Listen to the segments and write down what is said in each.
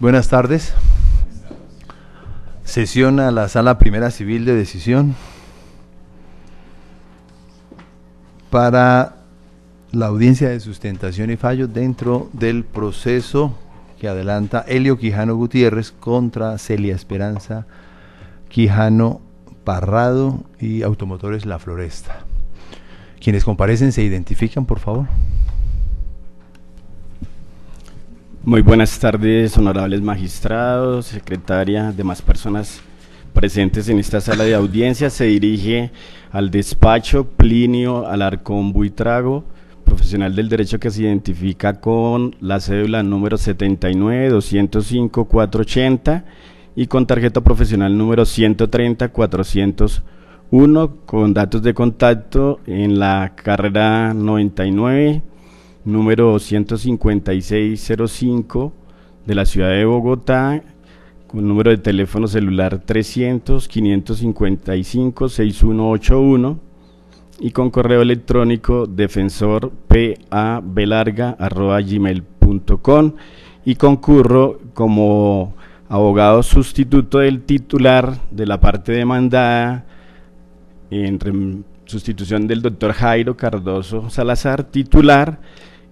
Buenas tardes. Sesiona la Sala Primera Civil de Decisión para la audiencia de sustentación y fallo dentro del proceso que adelanta Helio Quijano Gutiérrez contra Celia Esperanza Quijano Parrado y Automotores La Floresta. Quienes comparecen se identifican, por favor. Muy buenas tardes, honorables magistrados, secretaria, demás personas presentes en esta sala de audiencia. Se dirige al despacho Plinio Alarcón Buitrago, profesional del derecho que se identifica con la cédula número 79-205-480 y con tarjeta profesional número 130-401, con datos de contacto en la carrera 99, número 15605 de la ciudad de Bogotá, con número de teléfono celular 300-555-6181 y con correo electrónico defensorpabelarga@gmail.com, y concurro como abogado sustituto del titular de la parte demandada en sustitución del doctor Jairo Cardoso Salazar, titular,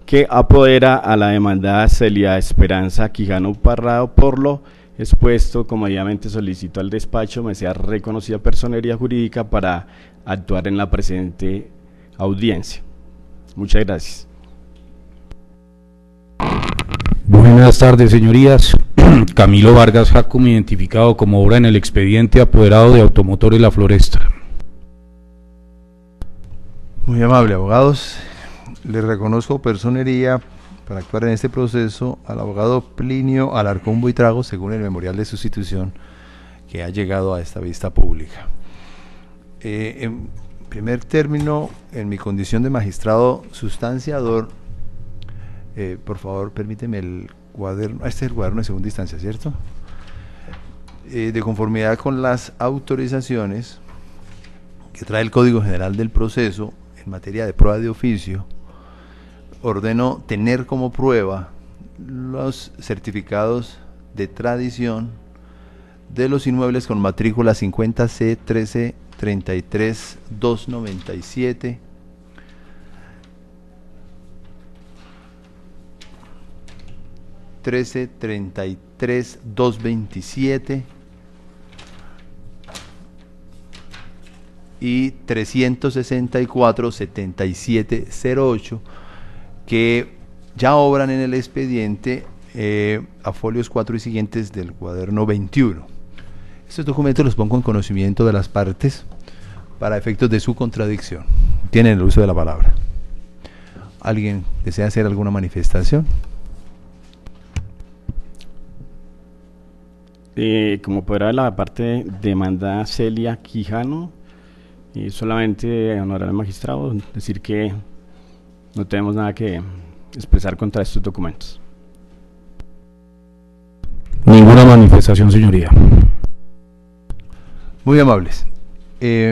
que apodera a la demandada Celia Esperanza Quijano Parrado. Por lo expuesto, comedidamente solicito al despacho me sea reconocida personería jurídica para actuar en la presente audiencia. Muchas gracias. Buenas tardes, señorías. Camilo Vargas Jacome, identificado como obra en el expediente apoderado de Automotores La Floresta. Muy amable, abogados. Le reconozco personería para actuar en este proceso al abogado Plinio Alarcón Buitrago, según el memorial de sustitución que ha llegado a esta vista pública. En primer término, en mi condición de magistrado sustanciador, por favor, permíteme el cuaderno. Este es el cuaderno de segunda instancia, ¿cierto? De conformidad con las autorizaciones que trae el Código General del Proceso en materia de prueba de oficio, ordeno tener como prueba los certificados de tradición de los inmuebles con matrícula 50C 1333 297, (1333-227) y 364-7708, que ya obran en el expediente a folios 4 y siguientes del cuaderno 21. Estos documentos los pongo en conocimiento de las partes para efectos de su contradicción. Tienen el uso de la palabra. ¿Alguien desea hacer alguna manifestación? Como podrá la parte demandada Celia Quijano, solamente, honorable magistrado, decir que no tenemos nada que expresar contra estos documentos. Ninguna manifestación, señoría. Muy amables.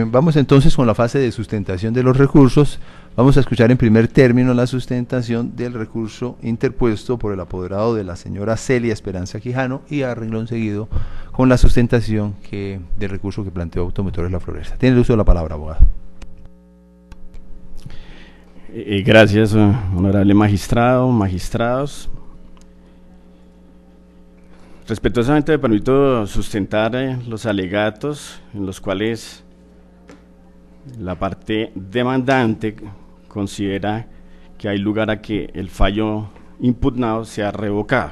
Vamos entonces con la fase de sustentación de los recursos. Vamos a escuchar en primer término la sustentación del recurso interpuesto por el apoderado de la señora Celia Esperanza Quijano, y a renglón seguido con la sustentación del recurso que planteó Automotores La Floresta. Tiene el uso de la palabra, abogado. Gracias, honorable magistrado, magistrados. Respetuosamente me permito sustentar los alegatos en los cuales la parte demandante considera que hay lugar a que el fallo impugnado sea revocado.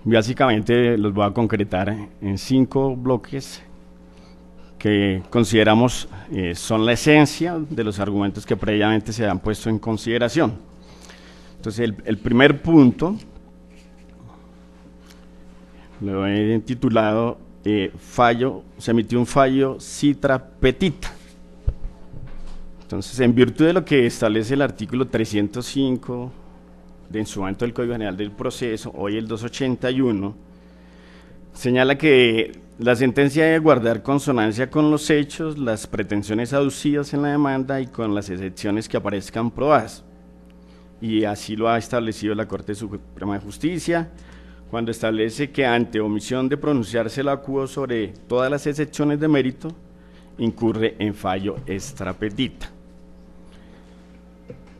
Básicamente los voy a concretar en 5 bloques que consideramos son la esencia de los argumentos que previamente se han puesto en consideración. Entonces, el primer punto lo he titulado se emitió un fallo citra petita. Entonces, en virtud de lo que establece el artículo 305 de en su momento del Código General del Proceso, hoy el 281, señala que la sentencia debe guardar consonancia con los hechos, las pretensiones aducidas en la demanda y con las excepciones que aparezcan probadas. Y así lo ha establecido la Corte Suprema de Justicia, cuando establece que ante omisión de pronunciarse el acuo sobre todas las excepciones de mérito, incurre en fallo extra petita.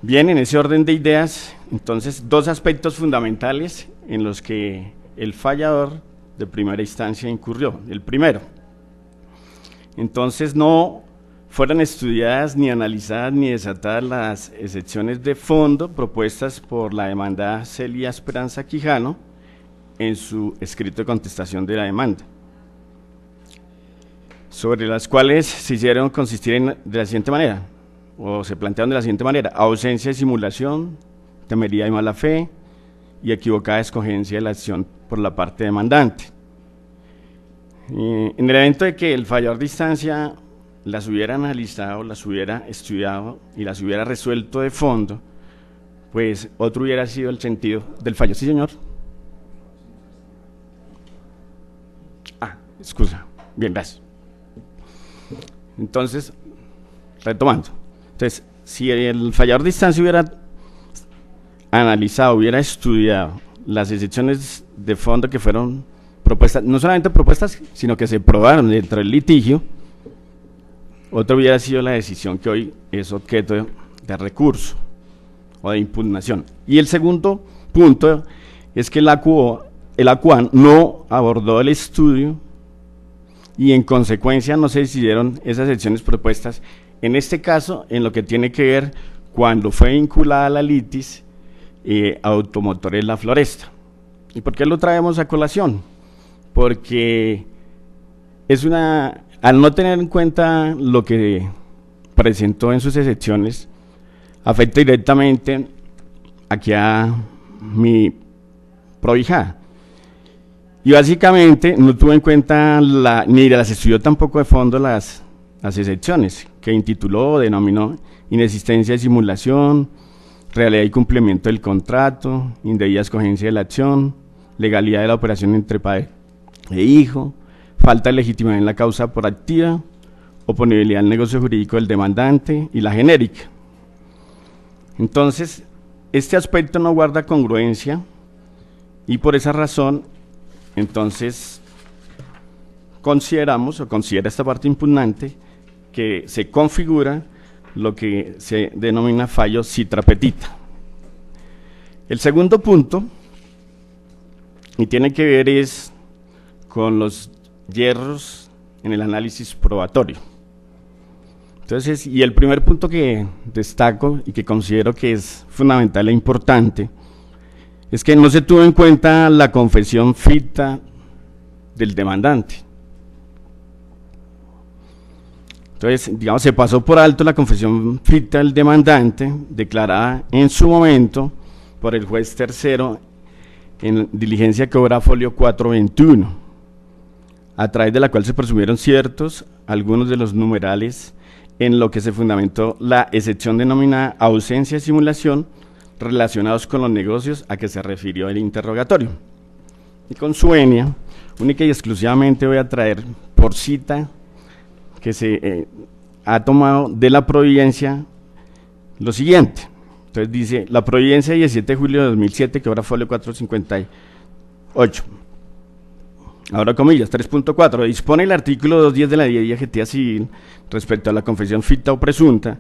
Bien, en ese orden de ideas, entonces, dos aspectos fundamentales en los que el fallador de primera instancia incurrió. El primero, entonces no fueron estudiadas, ni analizadas, ni desatadas las excepciones de fondo propuestas por la demandada Celia Esperanza Quijano en su escrito de contestación de la demanda, sobre las cuales se hicieron consistir de la siguiente manera, o se plantearon de la siguiente manera: ausencia de simulación, temeridad de mala fe y equivocada escogencia de la acción por la parte demandante. En el evento de que el fallador de instancia las hubiera analizado, las hubiera estudiado y las hubiera resuelto de fondo, pues otro hubiera sido el sentido del fallo. Sí, señor. Excusa. Bien, gracias. Entonces, retomando. Entonces, si el fallador de instancia hubiera analizado, hubiera estudiado las excepciones de fondo que fueron propuestas, no solamente propuestas, sino que se probaron dentro del litigio, otra hubiera sido la decisión que hoy es objeto de recurso o de impugnación. Y el segundo punto es que el ACUAN no abordó el estudio y en consecuencia no se decidieron esas excepciones propuestas, en este caso en lo que tiene que ver cuando fue vinculada la litis Automotores La Floresta. ¿Y por qué lo traemos a colación? Porque al no tener en cuenta lo que presentó en sus excepciones, afecta directamente aquí a mi prohijada. Y básicamente no tuvo en cuenta, ni las estudió tampoco de fondo las excepciones, que intituló o denominó inexistencia de simulación, realidad y cumplimiento del contrato, indebida escogencia de la acción, legalidad de la operación entre padre e hijo, falta de legitimidad en la causa por activa, oponibilidad al negocio jurídico del demandante y la genérica. Entonces, este aspecto no guarda congruencia y por esa razón, entonces, considera esta parte impugnante que se configura lo que se denomina fallo citra petita. El segundo punto, y tiene que ver es con los hierros en el análisis probatorio. Entonces, y el primer punto que destaco y que considero que es fundamental e importante es que no se tuvo en cuenta la confesión ficta del demandante. Entonces, digamos, se pasó por alto la confesión ficta del demandante, declarada en su momento por el juez tercero en diligencia que obra folio 421, a través de la cual se presumieron ciertos algunos de los numerales en lo que se fundamentó la excepción denominada ausencia de simulación relacionados con los negocios a que se refirió el interrogatorio. Y con su venia, única y exclusivamente voy a traer por cita que se ha tomado de la providencia lo siguiente. Entonces dice, la providencia 17 de julio de 2007, que ahora folio 458. Ahora comillas, 3.4, dispone el artículo 210 de la Ley Ejecutiva Civil respecto a la confesión ficta o presunta,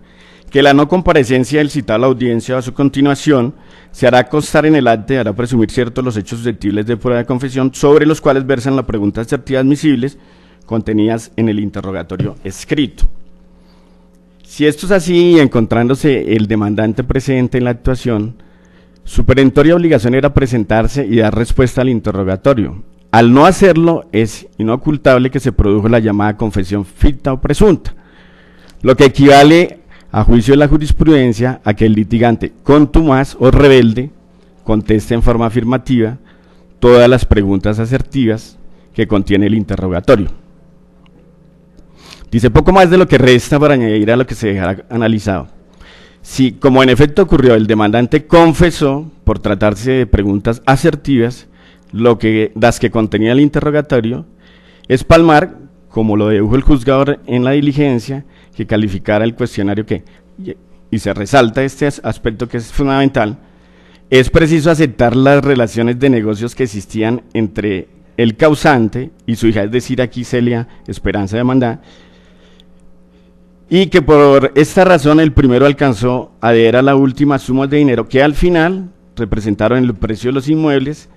que la no comparecencia del citado a la audiencia o a su continuación se hará constar en el acta y hará presumir ciertos los hechos susceptibles de prueba de confesión sobre los cuales versan las preguntas asertivas admisibles contenidas en el interrogatorio escrito. Si esto es así, encontrándose el demandante presente en la actuación, su perentoria obligación era presentarse y dar respuesta al interrogatorio. Al no hacerlo, es inocultable que se produjo la llamada confesión ficta o presunta, lo que equivale, a juicio de la jurisprudencia, a que el litigante contumaz o rebelde conteste en forma afirmativa todas las preguntas asertivas que contiene el interrogatorio. Dice poco más de lo que resta para añadir a lo que se dejará analizado. Si, como en efecto ocurrió, el demandante confesó, por tratarse de preguntas asertivas, las que contenía el interrogatorio, es palmar, como lo dedujo el juzgador en la diligencia, que calificara el cuestionario y se resalta este aspecto que es fundamental, es preciso aceptar las relaciones de negocios que existían entre el causante y su hija, es decir, aquí Celia Esperanza demandada, y que por esta razón el primero alcanzó a deber a la última suma de dinero que al final representaron el precio de los inmuebles,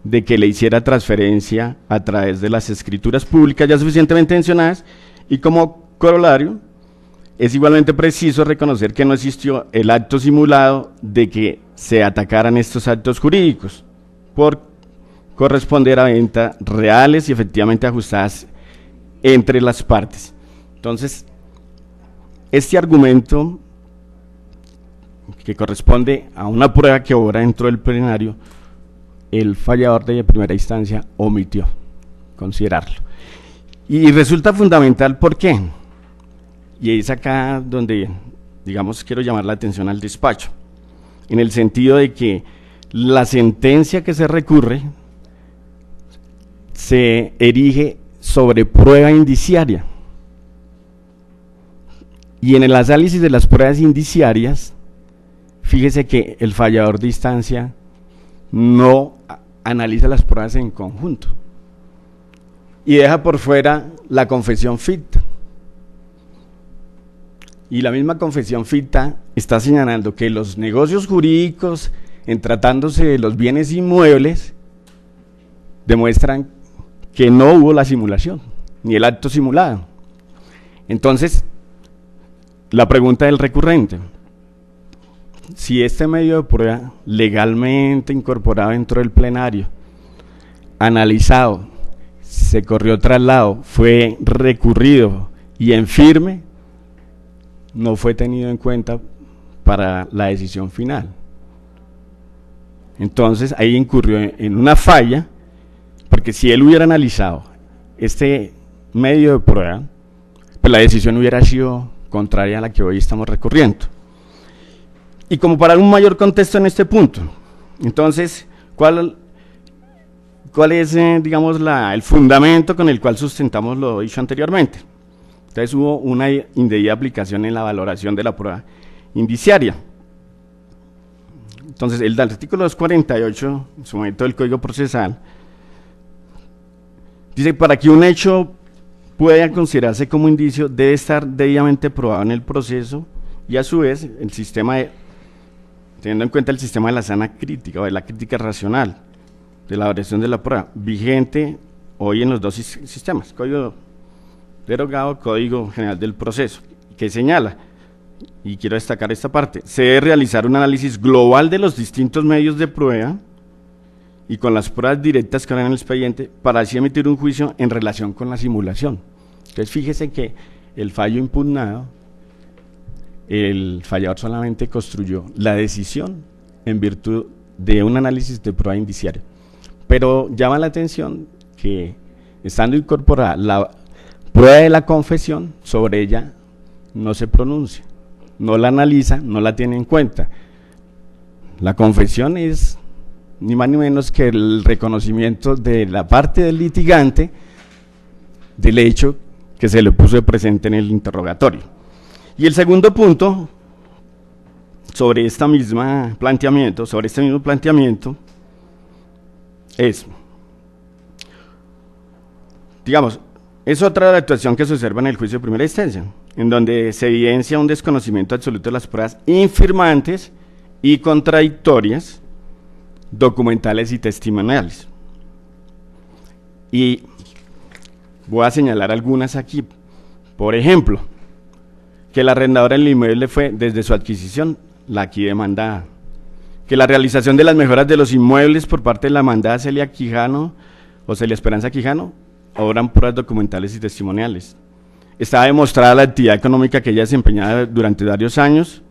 de que le hiciera transferencia a través de las escrituras públicas ya suficientemente mencionadas, y como corolario, es igualmente preciso reconocer que no existió el acto simulado de que se atacaran estos actos jurídicos, por corresponder a ventas reales y efectivamente ajustadas entre las partes. Entonces, este argumento, que corresponde a una prueba que obra dentro del plenario, el fallador de primera instancia omitió considerarlo. Y resulta fundamental, ¿por qué? Y es acá donde, digamos, quiero llamar la atención al despacho, en el sentido de que la sentencia que se recurre se erige sobre prueba indiciaria. Y en el análisis de las pruebas indiciarias, fíjese que el fallador de instancia no analiza las pruebas en conjunto y deja por fuera la confesión ficta. Y la misma confesión ficta está señalando que los negocios jurídicos, en tratándose de los bienes inmuebles, demuestran que no hubo la simulación, ni el acto simulado. Entonces, la pregunta del recurrente: si este medio de prueba legalmente incorporado dentro del plenario, analizado, se corrió traslado, fue recurrido y en firme, no fue tenido en cuenta para la decisión final. Entonces ahí incurrió en una falla, porque si él hubiera analizado este medio de prueba, pues la decisión hubiera sido contraria a la que hoy estamos recurriendo. Y como para un mayor contexto en este punto, entonces, ¿cuál es, digamos, el fundamento con el cual sustentamos lo dicho anteriormente? Entonces hubo una indebida aplicación en la valoración de la prueba indiciaria. Entonces, el artículo 248, en su momento del Código Procesal, dice: para que un hecho pueda considerarse como indicio, debe estar debidamente probado en el proceso, y a su vez, el sistema teniendo en cuenta el sistema de la sana crítica o de la crítica racional de la valoración de la prueba, vigente hoy en los dos sistemas, Código derogado, Código General del Proceso, que señala, y quiero destacar esta parte: se debe realizar un análisis global de los distintos medios de prueba y con las pruebas directas que habrá en el expediente, para así emitir un juicio en relación con la simulación. Entonces fíjese que el fallo impugnado, el fallador solamente construyó la decisión en virtud de un análisis de prueba indiciaria, pero llama la atención que, estando incorporada la prueba de la confesión, sobre ella no se pronuncia, no la analiza, no la tiene en cuenta. La confesión es ni más ni menos que el reconocimiento de la parte del litigante del hecho que se le puso de presente en el interrogatorio. Y el segundo punto sobre este mismo planteamiento es, digamos, es otra de la actuación que se observa en el juicio de primera instancia, en donde se evidencia un desconocimiento absoluto de las pruebas infirmantes y contradictorias, documentales y testimoniales. Y voy a señalar algunas aquí. Por ejemplo, que el arrendador del inmueble fue, desde su adquisición, la aquí demandada; que la realización de las mejoras de los inmuebles por parte de la demandada Celia Quijano o Celia Esperanza Quijano obran pruebas documentales y testimoniales; estaba demostrada la actividad económica que ella desempeñaba durante varios años,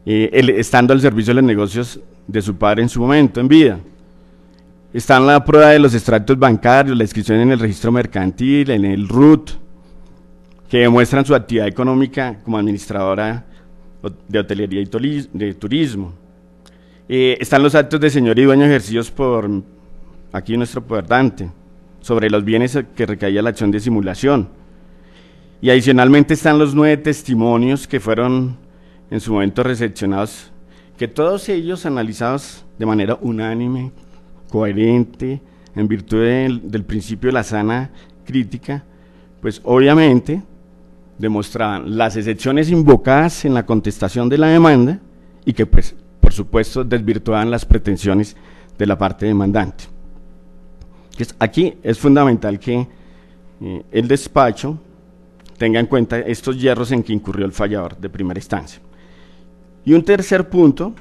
estando al servicio de los negocios de su padre en su momento, en vida; está en la prueba de los extractos bancarios, la inscripción en el registro mercantil, en el RUT, que demuestran su actividad económica como administradora de hotelería y de turismo. Están los actos de señor y dueño ejercidos por aquí nuestro poderante sobre los bienes que recaía la acción de simulación. Y adicionalmente están los 9 testimonios que fueron en su momento recepcionados, que todos ellos analizados de manera unánime, coherente, en virtud del principio de la sana crítica, pues obviamente demostraban las excepciones invocadas en la contestación de la demanda y que pues por supuesto desvirtuaban las pretensiones de la parte demandante. Entonces, aquí es fundamental que el despacho tenga en cuenta estos hierros en que incurrió el fallador de primera instancia. Y un tercer punto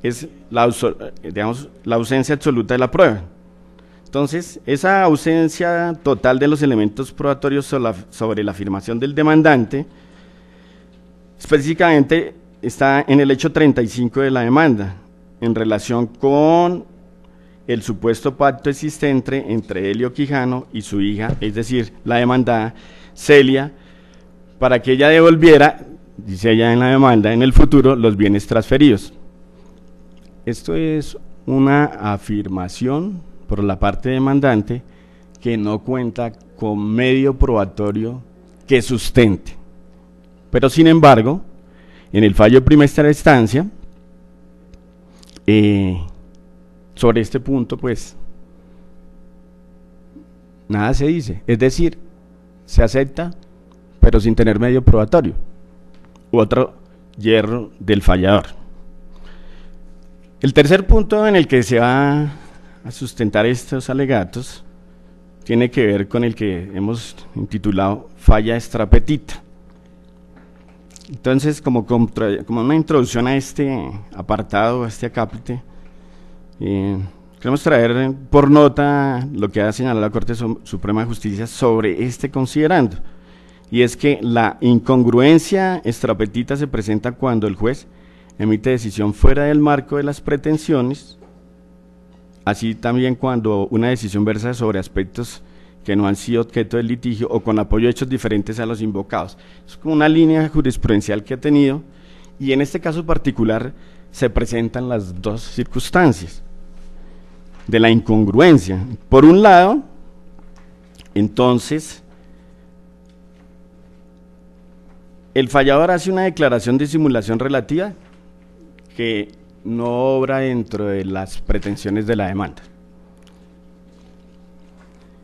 es la ausencia absoluta de la prueba. Entonces, esa ausencia total de los elementos probatorios sobre la afirmación del demandante, específicamente está en el hecho 35 de la demanda, en relación con el supuesto pacto existente entre Helio Quijano y su hija, es decir, la demandada Celia, para que ella devolviera, dice ella en la demanda, en el futuro los bienes transferidos. Esto es una afirmación por la parte demandante que no cuenta con medio probatorio que sustente. Pero sin embargo, en el fallo de primera instancia, sobre este punto, pues, nada se dice. Es decir, se acepta, pero sin tener medio probatorio. Otro hierro del fallador. El tercer punto en el que se va a sustentar estos alegatos tiene que ver con el que hemos intitulado falla extrapetita. Entonces, como una introducción a este apartado, a este acápite, queremos traer por nota lo que ha señalado la Corte Suprema de Justicia sobre este considerando, y es que la incongruencia extrapetita se presenta cuando el juez emite decisión fuera del marco de las pretensiones, así también cuando una decisión versa sobre aspectos que no han sido objeto del litigio o con apoyo de hechos diferentes a los invocados. Es como una línea jurisprudencial que ha tenido, y en este caso particular se presentan las dos circunstancias de la incongruencia. Por un lado, entonces, el fallador hace una declaración de simulación relativa que no obra dentro de las pretensiones de la demanda.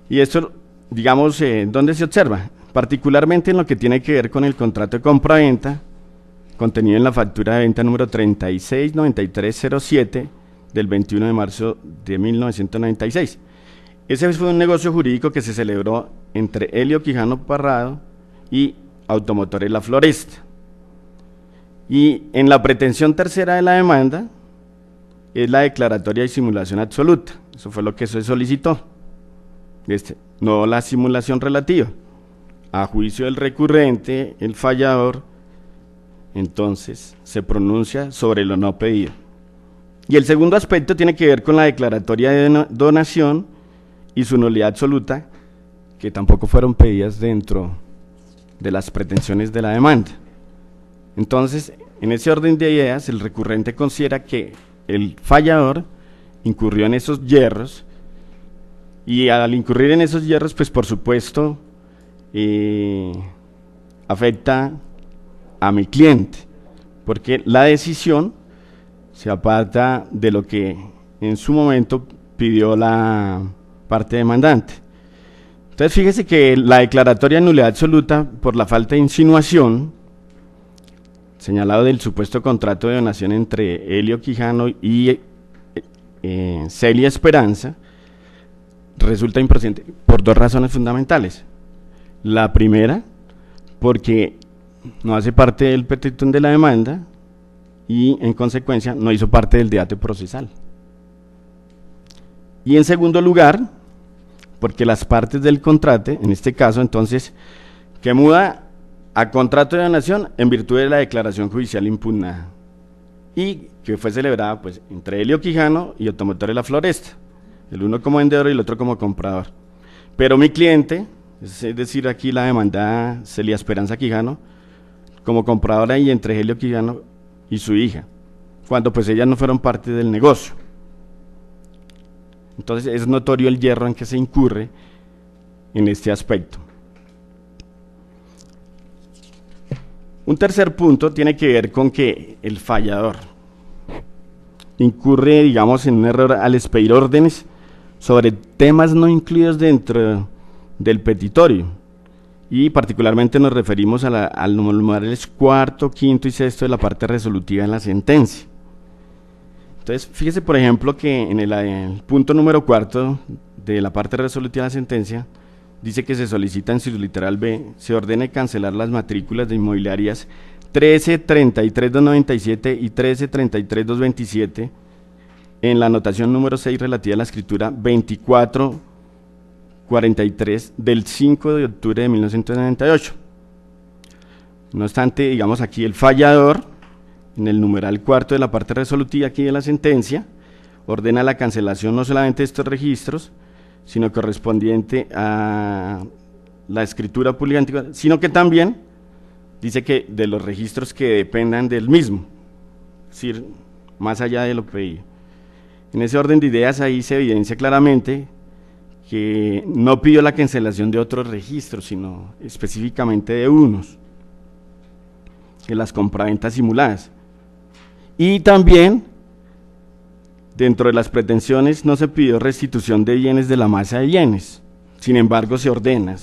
Y esto, digamos, ¿dónde se observa? Particularmente en lo que tiene que ver con el contrato de compra-venta, contenido en la factura de venta número 369307 del 21 de marzo de 1996. Ese fue un negocio jurídico que se celebró entre Helio Quijano Parrado y Automotores La Floresta. Y en la pretensión tercera de la demanda es la declaratoria de simulación absoluta. Eso fue lo que se solicitó. No la simulación relativa. A juicio del recurrente, el fallador, entonces, se pronuncia sobre lo no pedido. Y el segundo aspecto tiene que ver con la declaratoria de donación y su nulidad absoluta, que tampoco fueron pedidas dentro de las pretensiones de la demanda. Entonces, en ese orden de ideas, el recurrente considera que el fallador incurrió en esos hierros, y al incurrir en esos hierros, pues por supuesto, afecta a mi cliente, porque la decisión se aparta de lo que en su momento pidió la parte demandante. Entonces, fíjese que la declaratoria de nulidad absoluta por la falta de insinuación, señalado del supuesto contrato de donación entre Helio Quijano y Celia Esperanza, resulta improcedente por dos razones fundamentales. La primera, porque no hace parte del petitum de la demanda y en consecuencia no hizo parte del debate procesal. Y en segundo lugar, porque las partes del contrato, en este caso entonces, que muda a contrato de donación en virtud de la declaración judicial impugnada y que fue celebrada pues entre Helio Quijano y Automotores La Floresta, el uno como vendedor y el otro como comprador. Pero mi cliente, es decir, aquí la demandada Celia Esperanza Quijano, como compradora y entre Helio Quijano y su hija, cuando pues ellas no fueron parte del negocio. Entonces es notorio el hierro en que se incurre en este aspecto. Un tercer punto tiene que ver con que el fallador incurre, digamos, en un error al expedir órdenes sobre temas no incluidos dentro del petitorio, y particularmente nos referimos al numerales cuarto, quinto y sexto de la parte resolutiva de la sentencia. Entonces, fíjese, por ejemplo, que en el punto número cuarto de la parte resolutiva de la sentencia, dice que se solicita en su literal B, se ordene cancelar las matrículas de inmobiliarias 13.33.297 y 13.33.227 en la anotación número 6 relativa a la escritura 2443 del 5 de octubre de 1998. No obstante, digamos aquí el fallador, en el numeral cuarto de la parte resolutiva aquí de la sentencia, ordena la cancelación no solamente de estos registros, sino correspondiente a la escritura pública, sino que también dice que de los registros que dependan del mismo, es decir, más allá de lo pedido. En ese orden de ideas ahí se evidencia claramente que no pidió la cancelación de otros registros, sino específicamente de unos, de las compraventas simuladas. Y también, dentro de las pretensiones, no se pidió restitución de bienes de la masa de bienes, sin embargo se ordena,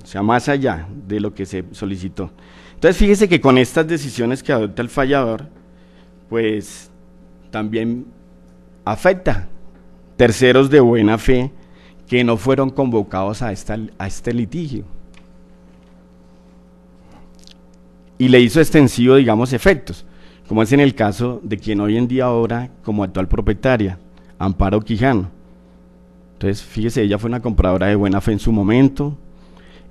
o sea, más allá de lo que se solicitó. Entonces, fíjese que con estas decisiones que adopta el fallador, pues también afecta terceros de buena fe que no fueron convocados a este litigio. Y le hizo extensivo, digamos, efectos, como es en el caso de quien hoy en día obra como actual propietaria, Amparo Quijano. Entonces, fíjese, ella fue una compradora de buena fe en su momento,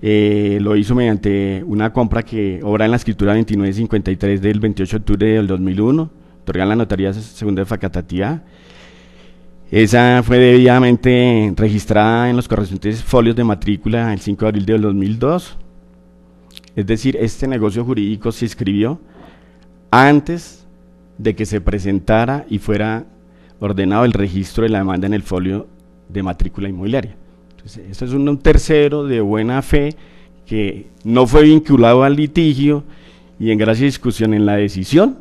lo hizo mediante una compra que obra en la escritura 2953 del 28 de octubre del 2001, otorgada en la notaría segunda de Facatativá. Esa fue debidamente registrada en los correspondientes folios de matrícula el 5 de abril del 2002. Es decir, este negocio jurídico se inscribió antes de que se presentara y fuera ordenado el registro de la demanda en el folio de matrícula inmobiliaria. Entonces, esto es un tercero de buena fe que no fue vinculado al litigio y en gracia de discusión en la decisión,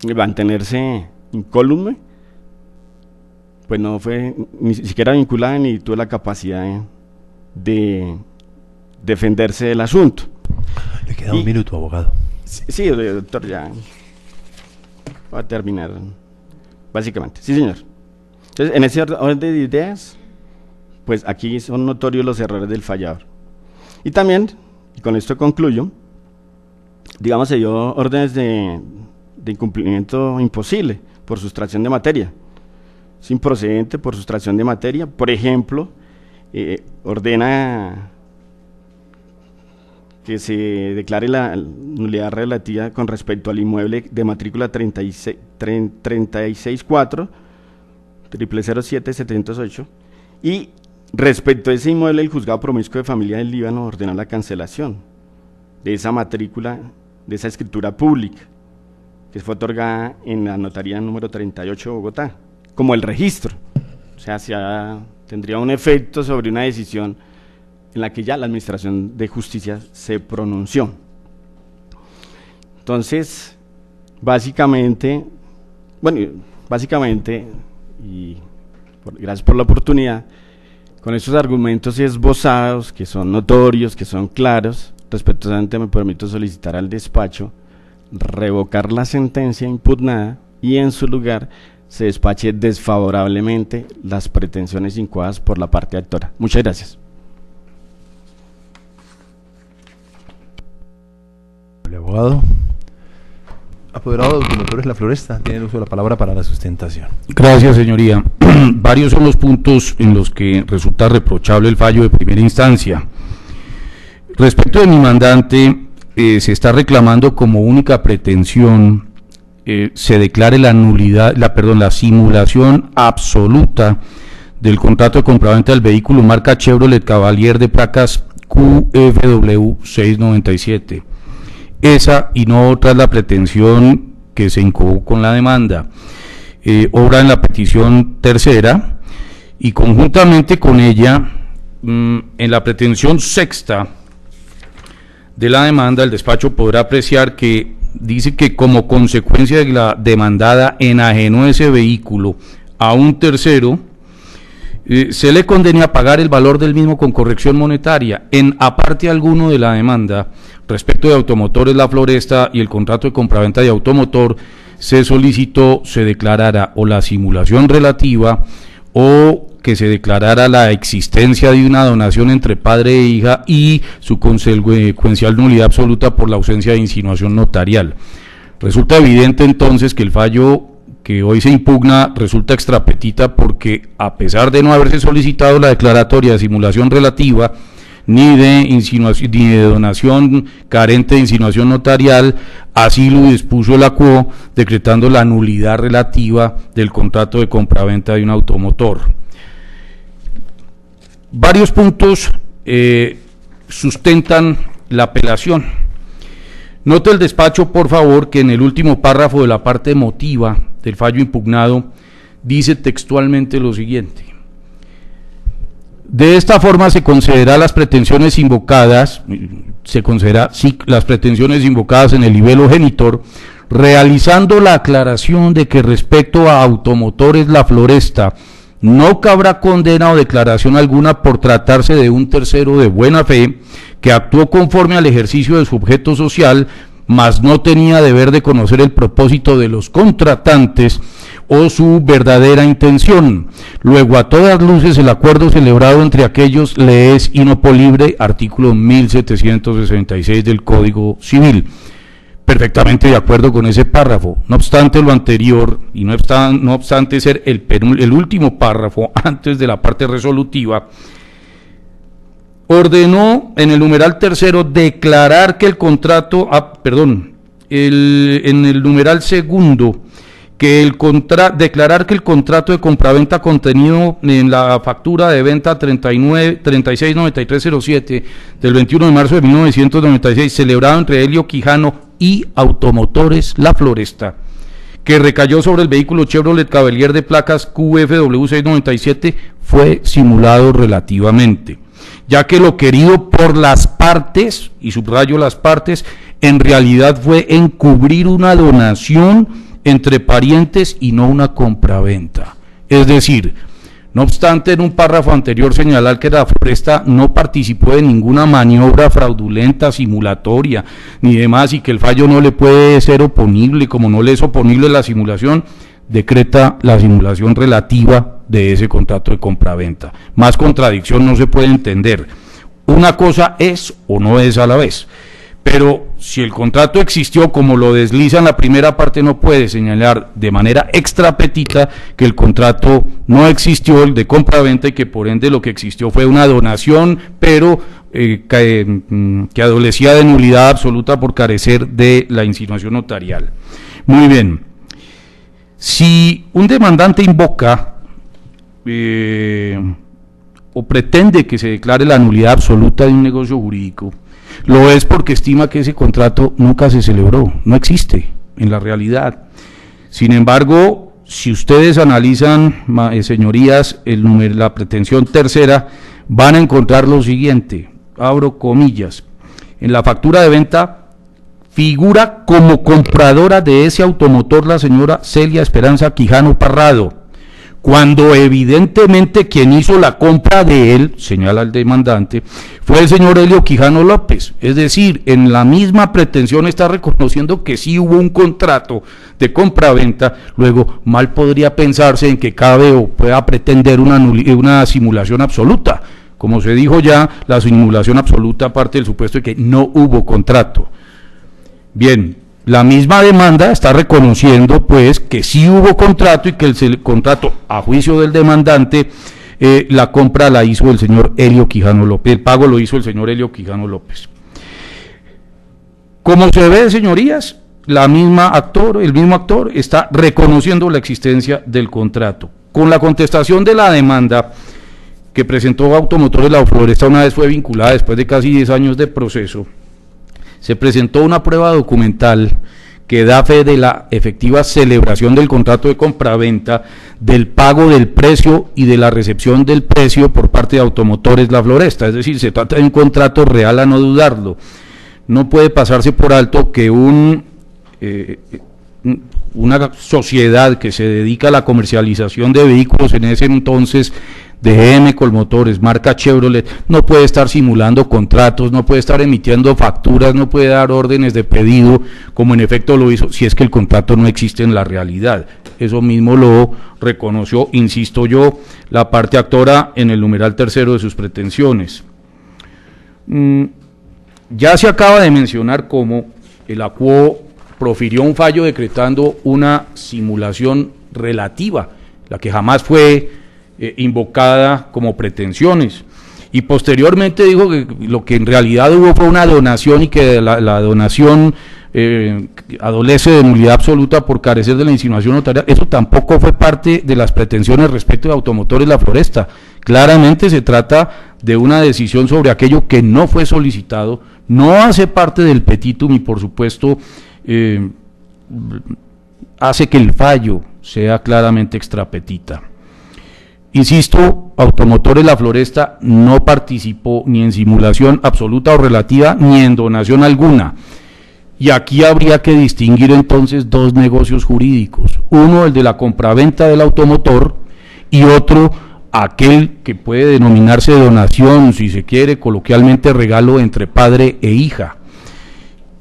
de mantenerse incólume, pues no fue ni siquiera vinculada ni tuvo la capacidad de defenderse del asunto. Le queda un minuto, abogado. Sí, doctor, ya va a terminar, básicamente. Sí, señor. Entonces, en ese orden de ideas, pues aquí son notorios los errores del fallador. Y también, y con esto concluyo, digamos, se dio órdenes de incumplimiento imposible por sustracción de materia. Es improcedente por sustracción de materia. Por ejemplo, ordena que se declare la nulidad relativa con respecto al inmueble de matrícula 364 007708 y respecto a ese inmueble el juzgado promiscuo de familia del Líbano ordenó la cancelación de esa matrícula, de esa escritura pública que fue otorgada en la notaría número 38 de Bogotá, como el registro, o sea, tendría un efecto sobre una decisión en la que ya la Administración de Justicia se pronunció. Entonces, básicamente, y gracias por la oportunidad, con estos argumentos esbozados, que son notorios, que son claros, respetuosamente me permito solicitar al despacho revocar la sentencia impugnada y en su lugar se despache desfavorablemente las pretensiones incoadas por la parte actora. Muchas gracias. El abogado. Apoderado de Automotores La Floresta, tiene el uso de la palabra para la sustentación. Gracias, señoría. Varios son los puntos en los que resulta reprochable el fallo de primera instancia. Respecto de mi mandante, se está reclamando como única pretensión se declare la nulidad, la simulación absoluta del contrato de compraventa del vehículo marca Chevrolet Cavalier de placas QFW 697. Esa y no otra es la pretensión que se incoó con la demanda. Obra en la petición tercera y conjuntamente con ella, en la pretensión sexta de la demanda, el despacho podrá apreciar que dice que como consecuencia de la demandada enajenó ese vehículo a un tercero, se le condene a pagar el valor del mismo con corrección monetaria. En aparte alguno de la demanda, respecto de Automotores La Floresta y el contrato de compraventa de automotor, se solicitó se declarara o la simulación relativa o que se declarara la existencia de una donación entre padre e hija y su consecuencial nulidad absoluta por la ausencia de insinuación notarial. Resulta evidente entonces que el fallo que hoy se impugna resulta extrapetita porque, a pesar de no haberse solicitado la declaratoria de simulación relativa ni de insinuación ni de donación carente de insinuación notarial, así lo dispuso la QO, decretando la nulidad relativa del contrato de compraventa de un automotor. Varios puntos sustentan la apelación. Note el despacho, por favor, que en el último párrafo de la parte emotiva del fallo impugnado dice textualmente lo siguiente: de esta forma se considera las pretensiones invocadas, las pretensiones invocadas en el libelo genitor, realizando la aclaración de que respecto a Automotores La Floresta no cabrá condena o declaración alguna por tratarse de un tercero de buena fe que actuó conforme al ejercicio de su objeto social, mas no tenía deber de conocer el propósito de los contratantes o su verdadera intención. Luego, a todas luces, el acuerdo celebrado entre aquellos le es inopolible, artículo 1766 del Código Civil. Perfectamente de acuerdo con ese párrafo. No obstante lo anterior, y no obstante ser el último párrafo antes de la parte resolutiva, ordenó en el numeral tercero declarar que el contrato, en el numeral segundo, declarar que el contrato de compraventa contenido en la factura de venta 369307 del 21 de marzo de 1996, celebrado entre Helio Quijano y Automotores La Floresta, que recayó sobre el vehículo Chevrolet Cavalier de placas QFW697, fue simulado relativamente, ya que lo querido por las partes, y subrayo las partes, en realidad fue encubrir una donación entre parientes y no una compraventa. Es decir, no obstante en un párrafo anterior señalar que La Floresta no participó de ninguna maniobra fraudulenta, simulatoria, ni demás, y que el fallo no le puede ser oponible, como no le es oponible la simulación, decreta la simulación relativa de ese contrato de compraventa. Más contradicción no se puede entender. Una cosa es o no es a la vez. Pero si el contrato existió, como lo desliza en la primera parte, no puede señalar de manera extrapetita que el contrato no existió, el de compraventa, y que por ende lo que existió fue una donación, pero que adolecía de nulidad absoluta por carecer de la insinuación notarial. Muy bien. Si un demandante invoca o pretende que se declare la nulidad absoluta de un negocio jurídico, lo es porque estima que ese contrato nunca se celebró, no existe en la realidad. Sin embargo, si ustedes analizan, señorías, la pretensión tercera, van a encontrar lo siguiente, abro comillas: en la factura de venta figura como compradora de ese automotor la señora Celia Esperanza Quijano Parrado, cuando evidentemente quien hizo la compra de él, señala el demandante, fue el señor Helio Quijano López. Es decir, en la misma pretensión está reconociendo que sí hubo un contrato de compraventa. Luego, mal podría pensarse en que cabe o pueda pretender una simulación absoluta. Como se dijo ya, la simulación absoluta parte del supuesto de que no hubo contrato. Bien, la misma demanda está reconociendo pues que sí hubo contrato y que el contrato, a juicio del demandante, la compra la hizo el señor Helio Quijano López, el pago lo hizo el señor Helio Quijano López. Como se ve, señorías, el mismo actor está reconociendo la existencia del contrato. Con la contestación de la demanda que presentó Automotores La Floresta, una vez fue vinculada después de casi 10 años de proceso, se presentó una prueba documental que da fe de la efectiva celebración del contrato de compraventa, del pago del precio y de la recepción del precio por parte de Automotores La Floresta. Es decir, se trata de un contrato real, a no dudarlo. No puede pasarse por alto que un eh, una sociedad que se dedica a la comercialización de vehículos en ese entonces de GM Colmotores, marca Chevrolet, no puede estar simulando contratos, no puede estar emitiendo facturas, no puede dar órdenes de pedido, como en efecto lo hizo, si es que el contrato no existe en la realidad. Eso mismo lo reconoció, insisto yo, la parte actora en el numeral tercero de sus pretensiones. Ya se acaba de mencionar cómo el ACUO profirió un fallo decretando una simulación relativa, la que jamás fue invocada como pretensiones, y posteriormente dijo que lo que en realidad hubo fue una donación y que la donación adolece de nulidad absoluta por carecer de la insinuación notarial. Eso tampoco fue parte de las pretensiones respecto de Automotores La Floresta. Claramente se trata de una decisión sobre aquello que no fue solicitado, no hace parte del petitum y por supuesto hace que el fallo sea claramente extrapetita. Insisto, Automotores La Floresta no participó ni en simulación absoluta o relativa ni en donación alguna. Y aquí habría que distinguir entonces dos negocios jurídicos. Uno, el de la compraventa del automotor, y otro, aquel que puede denominarse donación, si se quiere, coloquialmente regalo entre padre e hija.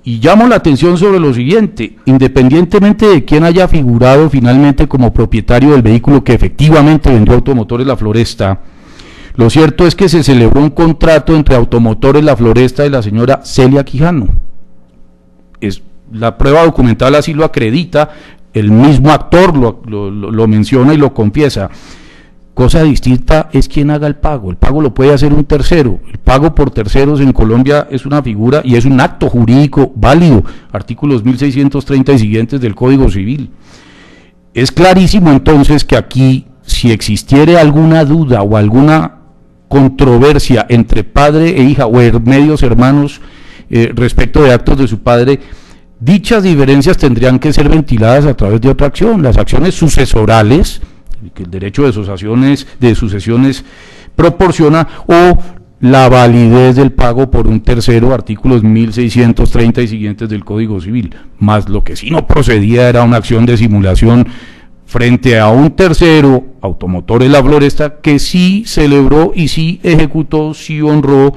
Y llamo la atención sobre lo siguiente: independientemente de quién haya figurado finalmente como propietario del vehículo que efectivamente vendió Automotores La Floresta, lo cierto es que se celebró un contrato entre Automotores La Floresta y la señora Celia Quijano. La prueba documental así lo acredita, el mismo actor lo menciona y lo confiesa. Cosa distinta es quien haga el pago lo puede hacer un tercero. El pago por terceros en Colombia es una figura y es un acto jurídico válido, artículos 1630 y siguientes del Código Civil. Es clarísimo entonces que aquí, si existiere alguna duda o alguna controversia entre padre e hija o medios hermanos respecto de actos de su padre, dichas diferencias tendrían que ser ventiladas a través de otra acción, las acciones sucesorales, que el derecho de sucesiones proporciona, o la validez del pago por un tercero, artículos 1630 y siguientes del Código Civil. Más lo que sí no procedía era una acción de simulación frente a un tercero, Automotores La Floresta, que sí celebró y sí ejecutó, sí honró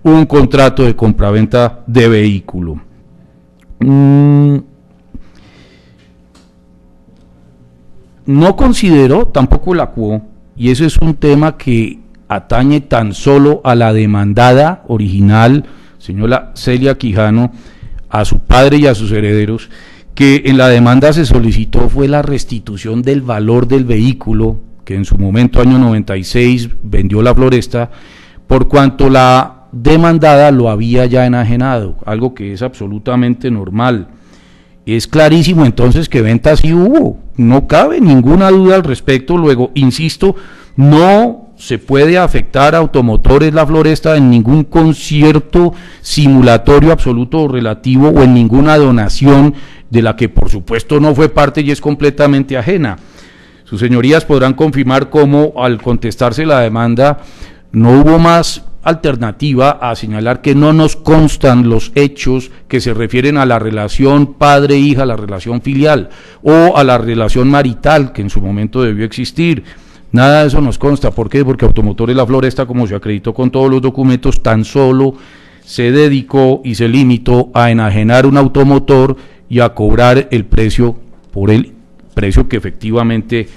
un contrato de compraventa de vehículo. No consideró tampoco la ACUO, y eso es un tema que atañe tan solo a la demandada original, señora Celia Quijano, a su padre y a sus herederos, que en la demanda se solicitó fue la restitución del valor del vehículo, que en su momento, año 96, vendió La Floresta, por cuanto la demandada lo había ya enajenado, algo que es absolutamente normal. Es clarísimo entonces que venta sí hubo, no cabe ninguna duda al respecto. Luego, insisto, no se puede afectar a Automotores La Floresta en ningún concierto simulatorio absoluto o relativo o en ninguna donación de la que por supuesto no fue parte y es completamente ajena. Sus señorías podrán confirmar cómo al contestarse la demanda no hubo más alternativa a señalar que no nos constan los hechos que se refieren a la relación padre-hija, la relación filial o a la relación marital que en su momento debió existir. Nada de eso nos consta. ¿Por qué? Porque Automotores La Floresta, como se acreditó con todos los documentos, tan solo se dedicó y se limitó a enajenar un automotor y a cobrar el precio por el precio que efectivamente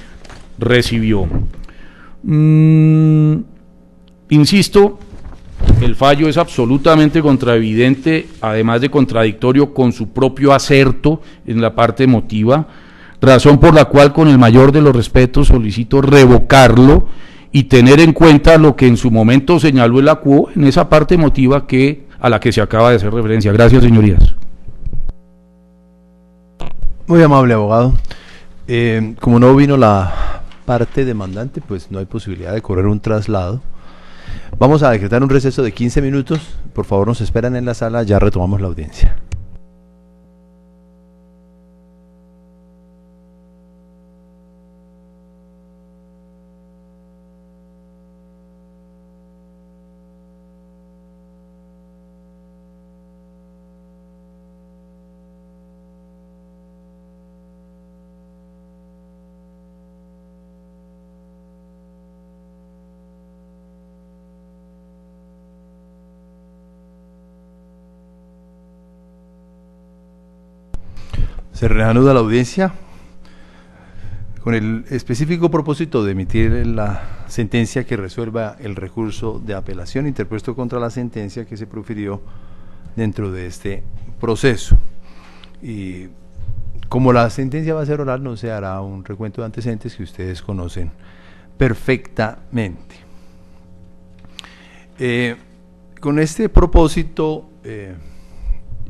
recibió. Insisto, el fallo es absolutamente contraevidente, además de contradictorio con su propio acerto en la parte emotiva, razón por la cual con el mayor de los respetos solicito revocarlo y tener en cuenta lo que en su momento señaló el ACUO en esa parte emotiva a la que se acaba de hacer referencia. Gracias, señorías. Muy amable, abogado. Como no vino la parte demandante, pues no hay posibilidad de correr un traslado. Vamos a decretar un receso de 15 minutos. Por favor, nos esperan en la sala, ya retomamos la audiencia. Se reanuda la audiencia con el específico propósito de emitir la sentencia que resuelva el recurso de apelación interpuesto contra la sentencia que se profirió dentro de este proceso. Y como la sentencia va a ser oral, no se hará un recuento de antecedentes que ustedes conocen perfectamente. Con este propósito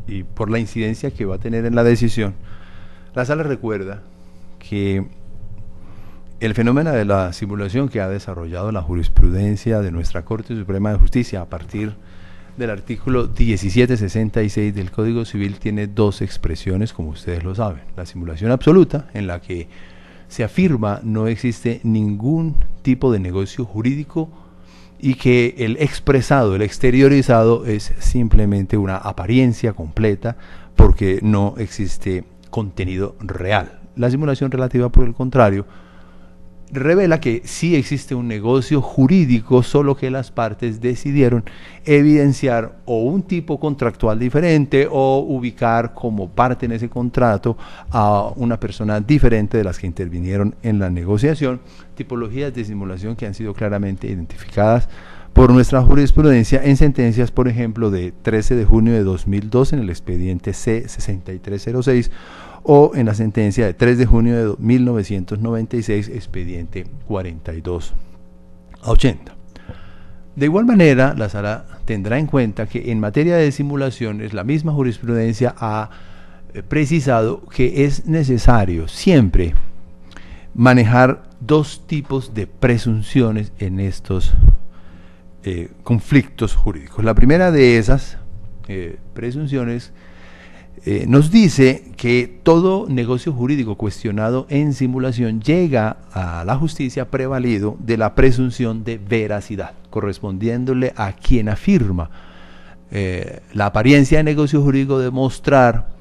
y por la incidencia que va a tener en la decisión, la Sala recuerda que el fenómeno de la simulación que ha desarrollado la jurisprudencia de nuestra Corte Suprema de Justicia a partir del artículo 1766 del Código Civil tiene dos expresiones, como ustedes lo saben. La simulación absoluta, en la que se afirma no existe ningún tipo de negocio jurídico y que el expresado, el exteriorizado es simplemente una apariencia completa porque no existe contenido real. La simulación relativa, por el contrario, revela que sí existe un negocio jurídico, solo que las partes decidieron evidenciar o un tipo contractual diferente o ubicar como parte en ese contrato a una persona diferente de las que intervinieron en la negociación, tipologías de simulación que han sido claramente identificadas por nuestra jurisprudencia en sentencias, por ejemplo, de 13 de junio de 2002 en el expediente C-6306 o en la sentencia de 3 de junio de 1996, expediente 4280. De igual manera, la Sala tendrá en cuenta que en materia de simulaciones, la misma jurisprudencia ha precisado que es necesario siempre manejar dos tipos de presunciones en estos conflictos jurídicos. La primera de esas presunciones nos dice que todo negocio jurídico cuestionado en simulación llega a la justicia prevalido de la presunción de veracidad, correspondiéndole a quien afirma la apariencia de negocio jurídico demostrar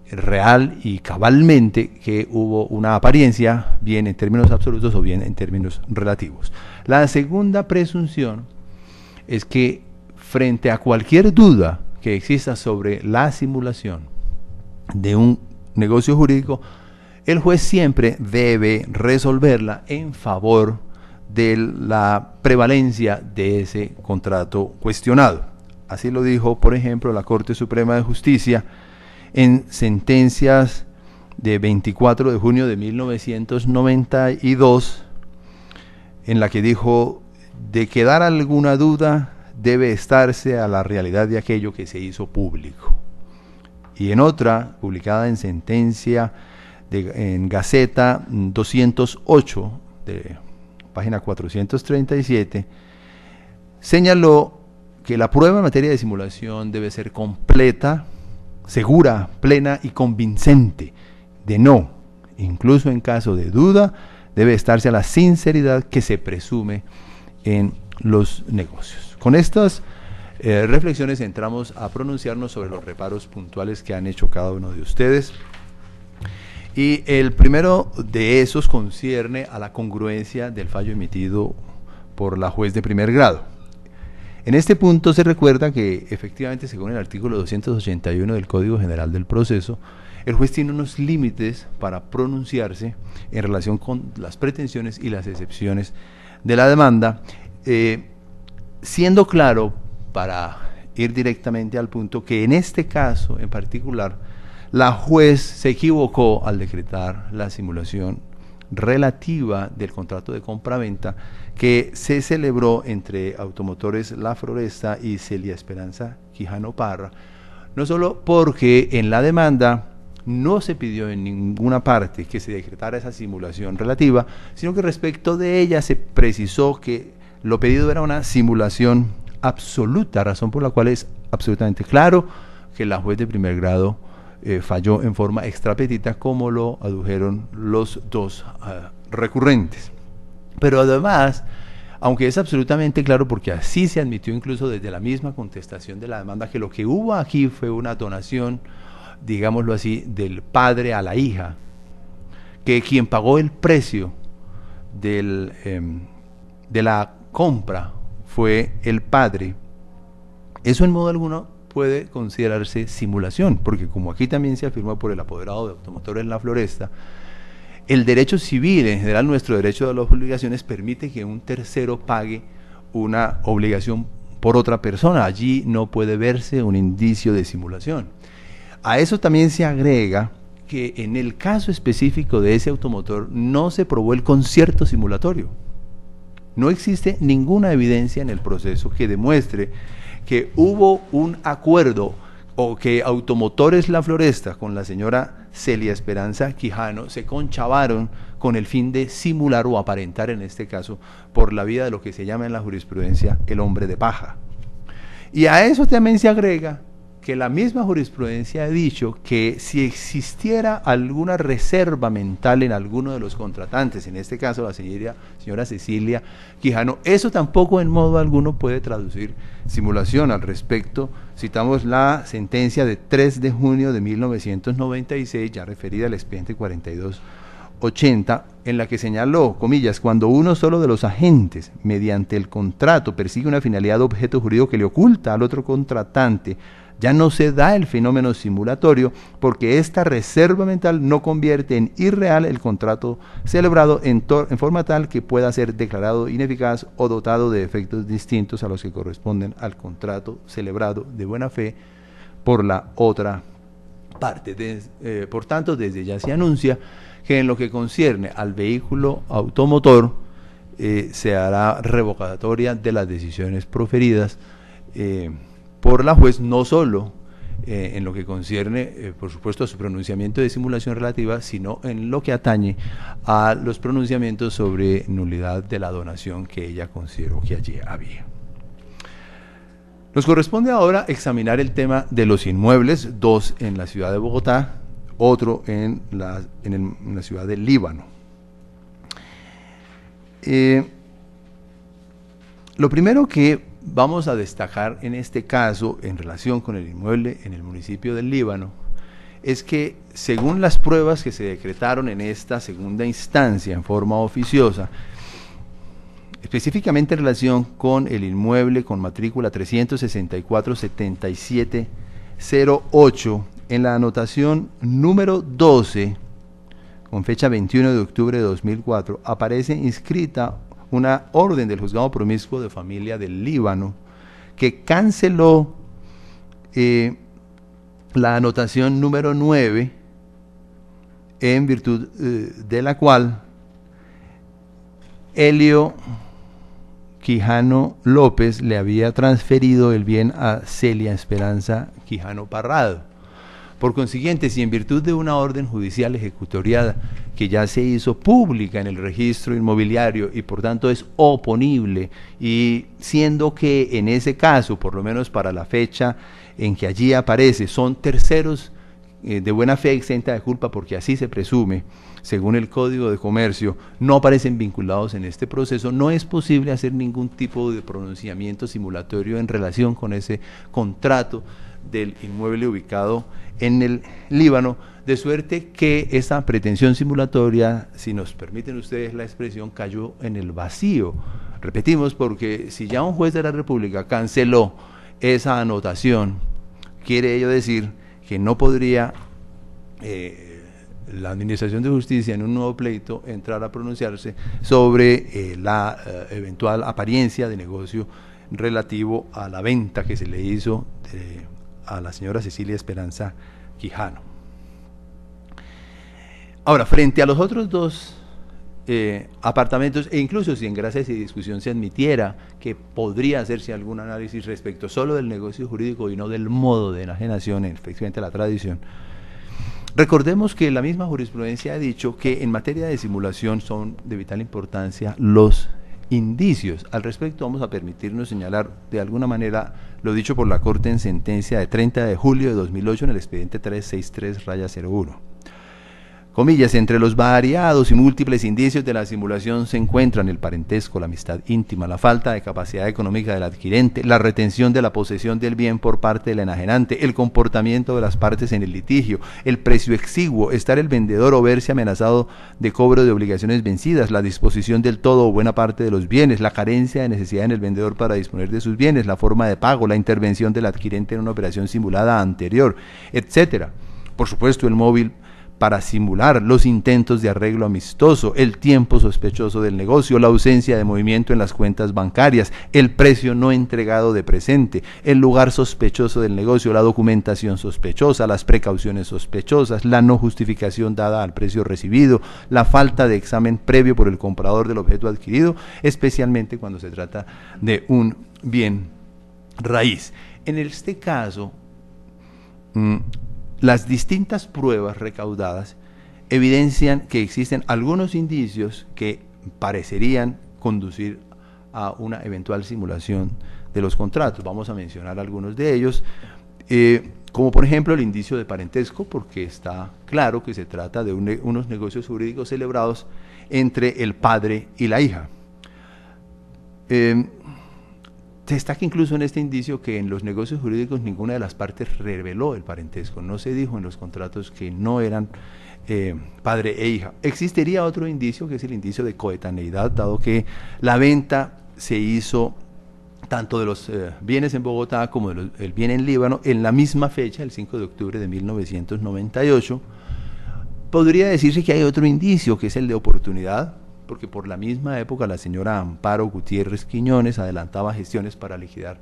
real y cabalmente que hubo una apariencia, bien en términos absolutos o bien en términos relativos. La segunda presunción es que frente a cualquier duda que exista sobre la simulación de un negocio jurídico, el juez siempre debe resolverla en favor de la prevalencia de ese contrato cuestionado. Así lo dijo, por ejemplo, la Corte Suprema de Justicia en sentencias de 24 de junio de 1992, en la que dijo: de quedar alguna duda, debe estarse a la realidad de aquello que se hizo público. Y en otra, publicada en sentencia en Gaceta 208, de página 437, señaló que la prueba en materia de simulación debe ser completa, segura, plena y convincente. De no, incluso en caso de duda, debe estarse a la sinceridad que se presume en los negocios. Con estas reflexiones entramos a pronunciarnos sobre los reparos puntuales que han hecho cada uno de ustedes. Y el primero de esos concierne a la congruencia del fallo emitido por la juez de primer grado. En este punto se recuerda que efectivamente, según el artículo 281 del Código General del Proceso, el juez tiene unos límites para pronunciarse en relación con las pretensiones y las excepciones de la demanda, siendo claro, para ir directamente al punto, que en este caso en particular la juez se equivocó al decretar la simulación relativa del contrato de compraventa que se celebró entre Automotores La Floresta y Celia Esperanza Quijano Parra, no solo porque en la demanda no se pidió en ninguna parte que se decretara esa simulación relativa, sino que respecto de ella se precisó que lo pedido era una simulación absoluta, razón por la cual es absolutamente claro que la juez de primer grado falló en forma extrapetita, como lo adujeron los dos recurrentes. Pero además, aunque es absolutamente claro, porque así se admitió incluso desde la misma contestación de la demanda, que lo que hubo aquí fue una donación, digámoslo así, del padre a la hija, que quien pagó el precio de la compra fue el padre. Eso en modo alguno puede considerarse simulación, porque como aquí también se afirma por el apoderado de automotor en La Floresta, el derecho civil, en general nuestro derecho de las obligaciones, permite que un tercero pague una obligación por otra persona. Allí no puede verse un indicio de simulación. A eso también se agrega que en el caso específico de ese automotor no se probó el concierto simulatorio. No existe ninguna evidencia en el proceso que demuestre que hubo un acuerdo o que Automotores La Floresta con la señora Celia Esperanza Quijano se conchavaron con el fin de simular o aparentar, en este caso, por la vía de lo que se llama en la jurisprudencia el hombre de paja. Y a eso también se agrega que la misma jurisprudencia ha dicho que si existiera alguna reserva mental en alguno de los contratantes, en este caso la señora Cecilia Quijano, eso tampoco en modo alguno puede traducir simulación. Al respecto, citamos la sentencia de 3 de junio de 1996, ya referida al expediente 4280, en la que señaló, comillas, cuando uno solo de los agentes, mediante el contrato, persigue una finalidad de objeto jurídico que le oculta al otro contratante, ya no se da el fenómeno simulatorio, porque esta reserva mental no convierte en irreal el contrato celebrado en forma tal que pueda ser declarado ineficaz o dotado de efectos distintos a los que corresponden al contrato celebrado de buena fe por la otra parte. Por tanto, desde ya se anuncia que en lo que concierne al vehículo automotor se hará revocatoria de las decisiones proferidas por la juez, no solo en lo que concierne, por supuesto, a su pronunciamiento de simulación relativa, sino en lo que atañe a los pronunciamientos sobre nulidad de la donación que ella consideró que allí había. Nos corresponde ahora examinar el tema de los inmuebles, 2 en la ciudad de Bogotá, otro en la ciudad del Líbano. Lo primero que vamos a destacar en este caso, en relación con el inmueble en el municipio del Líbano, es que según las pruebas que se decretaron en esta segunda instancia en forma oficiosa, específicamente en relación con el inmueble con matrícula 364-7708, en la anotación número 12, con fecha 21 de octubre de 2004, aparece inscrita una orden del Juzgado Promiscuo de Familia del Líbano que canceló la anotación número 9, en virtud de la cual Helio Quijano López le había transferido el bien a Celia Esperanza Quijano Parrado. Por consiguiente, si en virtud de una orden judicial ejecutoriada que ya se hizo pública en el registro inmobiliario y por tanto es oponible, y siendo que en ese caso, por lo menos para la fecha en que allí aparece, son terceros de buena fe exenta de culpa, porque así se presume, según el Código de Comercio, no aparecen vinculados en este proceso, no es posible hacer ningún tipo de pronunciamiento simulatorio en relación con ese contrato del inmueble ubicado en el Líbano, de suerte que esa pretensión simulatoria, si nos permiten ustedes la expresión, cayó en el vacío. Repetimos, porque si ya un juez de la República canceló esa anotación, quiere ello decir que no podría la Administración de Justicia en un nuevo pleito entrar a pronunciarse sobre la eventual apariencia de negocio relativo a la venta que se le hizo a la señora Cecilia Esperanza Quijano. Ahora, frente a los otros 2 apartamentos, e incluso si en gracia y discusión se admitiera que podría hacerse algún análisis respecto solo del negocio jurídico y no del modo de enajenación, efectivamente la tradición, recordemos que la misma jurisprudencia ha dicho que en materia de simulación son de vital importancia los indicios. Al respecto, vamos a permitirnos señalar de alguna manera lo dicho por la Corte en sentencia de 30 de julio de 2008 en el expediente 363-01. Comillas, entre los variados y múltiples indicios de la simulación se encuentran el parentesco, la amistad íntima, la falta de capacidad económica del adquirente, la retención de la posesión del bien por parte del enajenante, el comportamiento de las partes en el litigio, el precio exiguo, estar el vendedor o verse amenazado de cobro de obligaciones vencidas, la disposición del todo o buena parte de los bienes, la carencia de necesidad en el vendedor para disponer de sus bienes, la forma de pago, la intervención del adquirente en una operación simulada anterior, etcétera. Por supuesto, el móvil para simular los intentos de arreglo amistoso, el tiempo sospechoso del negocio, la ausencia de movimiento en las cuentas bancarias, el precio no entregado de presente, el lugar sospechoso del negocio, la documentación sospechosa, las precauciones sospechosas, la no justificación dada al precio recibido, la falta de examen previo por el comprador del objeto adquirido, especialmente cuando se trata de un bien raíz. En este caso, las distintas pruebas recaudadas evidencian que existen algunos indicios que parecerían conducir a una eventual simulación de los contratos. Vamos a mencionar algunos de ellos, como por ejemplo el indicio de parentesco, porque está claro que se trata de unos negocios jurídicos celebrados entre el padre y la hija. Se destaca incluso en este indicio que en los negocios jurídicos ninguna de las partes reveló el parentesco, no se dijo en los contratos que no eran padre e hija. Existiría otro indicio que es el indicio de coetaneidad, dado que la venta se hizo tanto de los bienes en Bogotá como del bien en Líbano en la misma fecha, el 5 de octubre de 1998. Podría decirse que hay otro indicio que es el de oportunidad, porque por la misma época la señora Amparo Gutiérrez Quiñones adelantaba gestiones para liquidar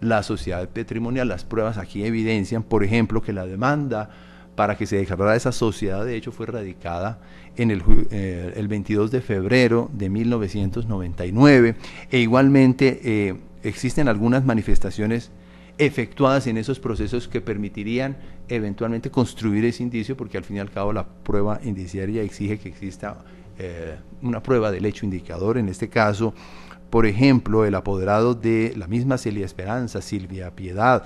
la sociedad patrimonial. Las pruebas aquí evidencian, por ejemplo, que la demanda para que se declarara esa sociedad de hecho fue radicada en el 22 de febrero de 1999, e igualmente existen algunas manifestaciones efectuadas en esos procesos que permitirían eventualmente construir ese indicio, porque al fin y al cabo la prueba indiciaria exige que exista una prueba del hecho indicador. En este caso, por ejemplo, el apoderado de la misma Celia Esperanza, Silvia Piedad,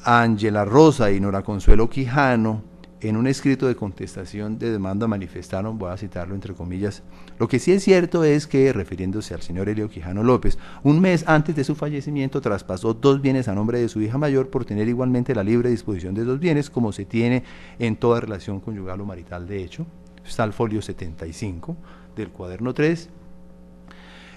Ángela Rosa y Nora Consuelo Quijano, en un escrito de contestación de demanda manifestaron, voy a citarlo entre comillas: lo que sí es cierto es que, refiriéndose al señor Helio Quijano López, un mes antes de su fallecimiento traspasó 2 bienes a nombre de su hija mayor por tener igualmente la libre disposición de esos bienes, como se tiene en toda relación conyugal o marital de hecho. Está el folio 75 del cuaderno 3.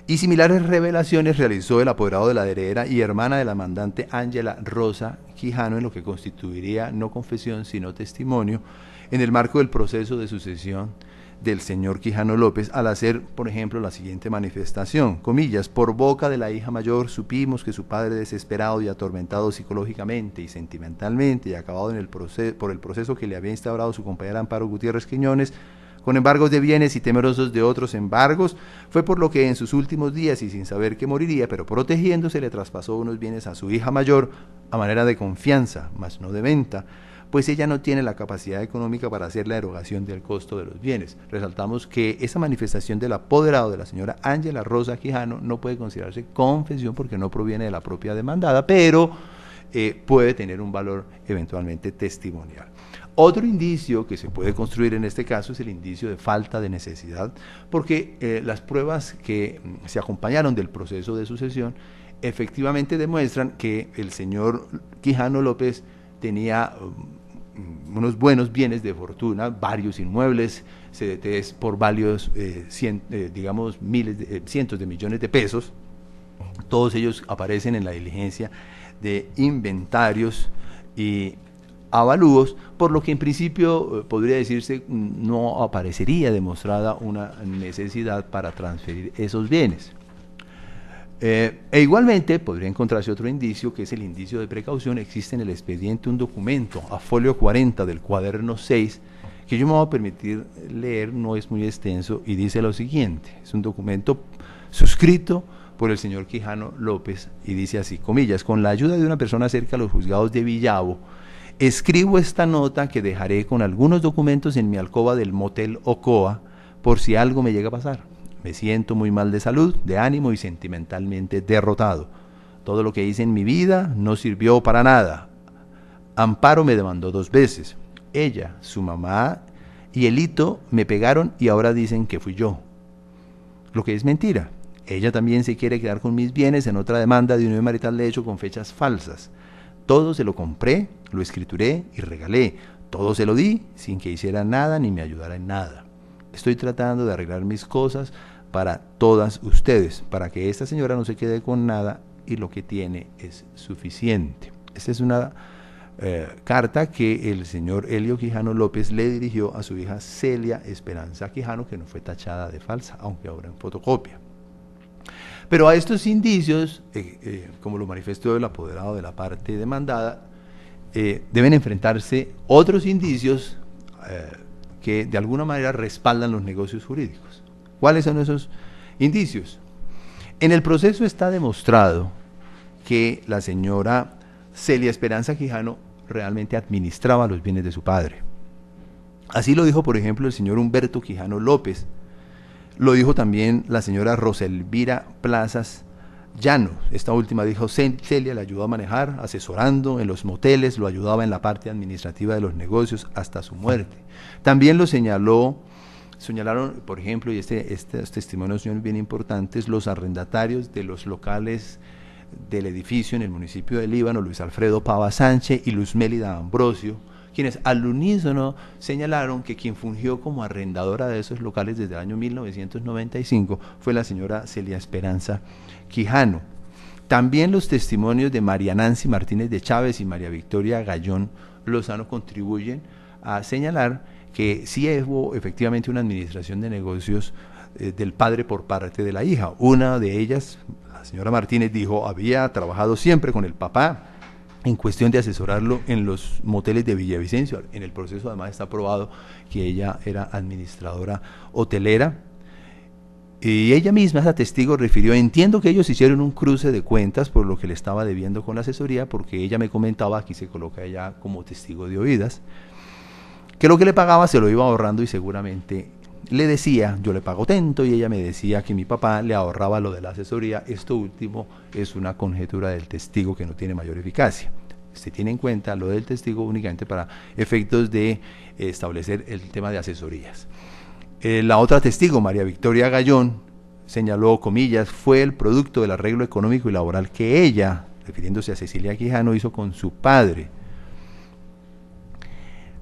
Y similares revelaciones realizó el apoderado de la heredera y hermana de la mandante Ángela Rosa Quijano, en lo que constituiría no confesión sino testimonio, en el marco del proceso de sucesión del señor Quijano López, al hacer, por ejemplo, la siguiente manifestación, comillas: por boca de la hija mayor supimos que su padre, desesperado y atormentado psicológicamente y sentimentalmente y acabado por el proceso que le había instaurado su compañera Amparo Gutiérrez Quiñones, con embargos de bienes y temerosos de otros embargos, fue por lo que en sus últimos días y sin saber que moriría, pero protegiéndose, le traspasó unos bienes a su hija mayor a manera de confianza, mas no de venta, pues ella no tiene la capacidad económica para hacer la erogación del costo de los bienes. Resaltamos que esa manifestación del apoderado de la señora Ángela Rosa Quijano no puede considerarse confesión porque no proviene de la propia demandada, pero puede tener un valor eventualmente testimonial. Otro indicio que se puede construir en este caso es el indicio de falta de necesidad, porque las pruebas que se acompañaron del proceso de sucesión efectivamente demuestran que el señor Quijano López tenía unos buenos bienes de fortuna, varios inmuebles, CDTs por varios, cientos de millones de pesos. Todos ellos aparecen en la diligencia de inventarios y avalúos, por lo que en principio podría decirse no aparecería demostrada una necesidad para transferir esos bienes. E igualmente podría encontrarse otro indicio, que es el indicio de precaución. Existe en el expediente un documento a folio 40 del cuaderno 6 que yo me voy a permitir leer, no es muy extenso, y dice lo siguiente: es un documento suscrito por el señor Quijano López y dice así, comillas: con la ayuda de una persona cerca a los juzgados de Villavo, escribo esta nota que dejaré con algunos documentos en mi alcoba del motel Ocoa por si algo me llega a pasar. Me siento muy mal de salud, de ánimo y sentimentalmente derrotado. Todo lo que hice en mi vida no sirvió para nada. Amparo me demandó 2 veces. Ella, su mamá y el hito me pegaron y ahora dicen que fui yo. Lo que es mentira. Ella también se quiere quedar con mis bienes en otra demanda de unión marital de hecho con fechas falsas. Todo se lo compré, lo escrituré y regalé. Todo se lo di sin que hiciera nada ni me ayudara en nada. Estoy tratando de arreglar mis cosas para todas ustedes, para que esta señora no se quede con nada y lo que tiene es suficiente. Esta es una carta que el señor Helio Quijano López le dirigió a su hija Celia Esperanza Quijano, que no fue tachada de falsa, aunque ahora en fotocopia. Pero a estos indicios, como lo manifestó el apoderado de la parte demandada, deben enfrentarse otros indicios que de alguna manera respaldan los negocios jurídicos. ¿Cuáles son esos indicios? En el proceso está demostrado que la señora Celia Esperanza Quijano realmente administraba los bienes de su padre. Así lo dijo, por ejemplo, el señor Humberto Quijano López. Lo dijo también la señora Roselvira Plazas Llano. Esta última dijo, Celia le ayudó a manejar, asesorando en los moteles, lo ayudaba en la parte administrativa de los negocios hasta su muerte. También lo señalaron, por ejemplo, y estos testimonios son bien importantes, los arrendatarios de los locales del edificio en el municipio de Líbano, Luis Alfredo Pava Sánchez y Luz Mélida Ambrosio, quienes al unísono señalaron que quien fungió como arrendadora de esos locales desde el año 1995 fue la señora Celia Esperanza Quijano. También los testimonios de María Nancy Martínez de Chávez y María Victoria Gallón Lozano contribuyen a señalar que sí hubo efectivamente una administración de negocios del padre por parte de la hija. Una de ellas, la señora Martínez, dijo, había trabajado siempre con el papá en cuestión de asesorarlo en los moteles de Villavicencio. En el proceso además está probado que ella era administradora hotelera. Y ella misma, esa testigo, refirió, entiendo que ellos hicieron un cruce de cuentas por lo que le estaba debiendo con la asesoría, porque ella me comentaba, aquí se coloca ella como testigo de oídas, que lo que le pagaba se lo iba ahorrando y seguramente le decía, yo le pago tanto, y ella me decía que mi papá le ahorraba lo de la asesoría. Esto último es una conjetura del testigo que no tiene mayor eficacia. Se tiene en cuenta lo del testigo únicamente para efectos de establecer el tema de asesorías. La otra testigo, María Victoria Gallón, señaló, comillas, fue el producto del arreglo económico y laboral que ella, refiriéndose a Cecilia Quijano, hizo con su padre.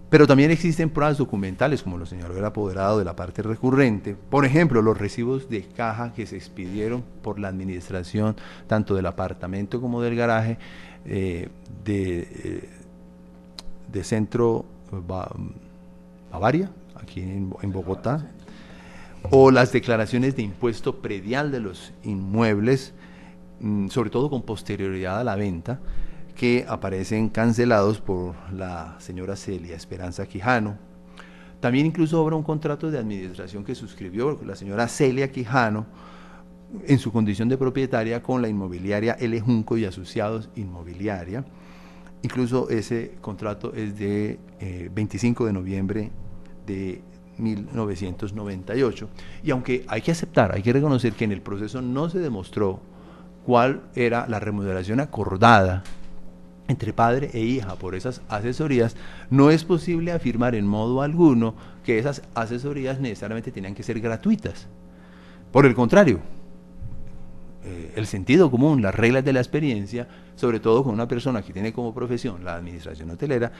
Pero también existen pruebas documentales, como lo señaló el apoderado de la parte recurrente. Por ejemplo, los recibos de caja que se expidieron por la administración tanto del apartamento como del garaje de Centro Bavaria, aquí en Bogotá, o las declaraciones de impuesto predial de los inmuebles, sobre todo con posterioridad a la venta, que aparecen cancelados por la señora Celia Esperanza Quijano. También incluso obra un contrato de administración que suscribió la señora Celia Quijano en su condición de propietaria con la inmobiliaria L. Junco y Asociados Inmobiliaria. Incluso ese contrato es de 25 de noviembre de 1998. Y aunque hay que aceptar, hay que reconocer que en el proceso no se demostró cuál era la remuneración acordada entre padre e hija por esas asesorías, no es posible afirmar en modo alguno que esas asesorías necesariamente tenían que ser gratuitas. Por el contrario, el sentido común, las reglas de la experiencia, sobre todo con una persona que tiene como profesión la administración hotelera,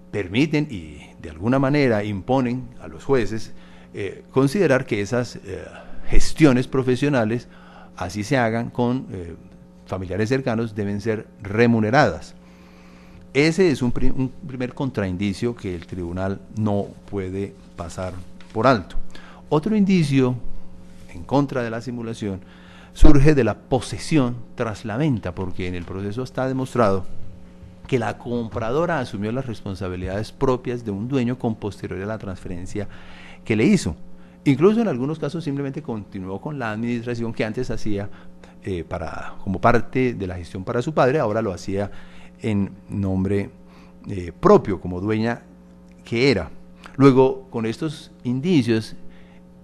permiten y de alguna manera imponen a los jueces considerar que esas gestiones profesionales, así se hagan con familiares cercanos, deben ser remuneradas. Ese es un primer contraindicio que el tribunal no puede pasar por alto. Otro indicio en contra de la simulación surge de la posesión tras la venta, porque en el proceso está demostrado que la compradora asumió las responsabilidades propias de un dueño con posterioridad a la transferencia que le hizo. Incluso en algunos casos simplemente continuó con la administración que antes hacía como parte de la gestión para su padre, ahora lo hacía en nombre propio, como dueña que era. Luego, con estos indicios,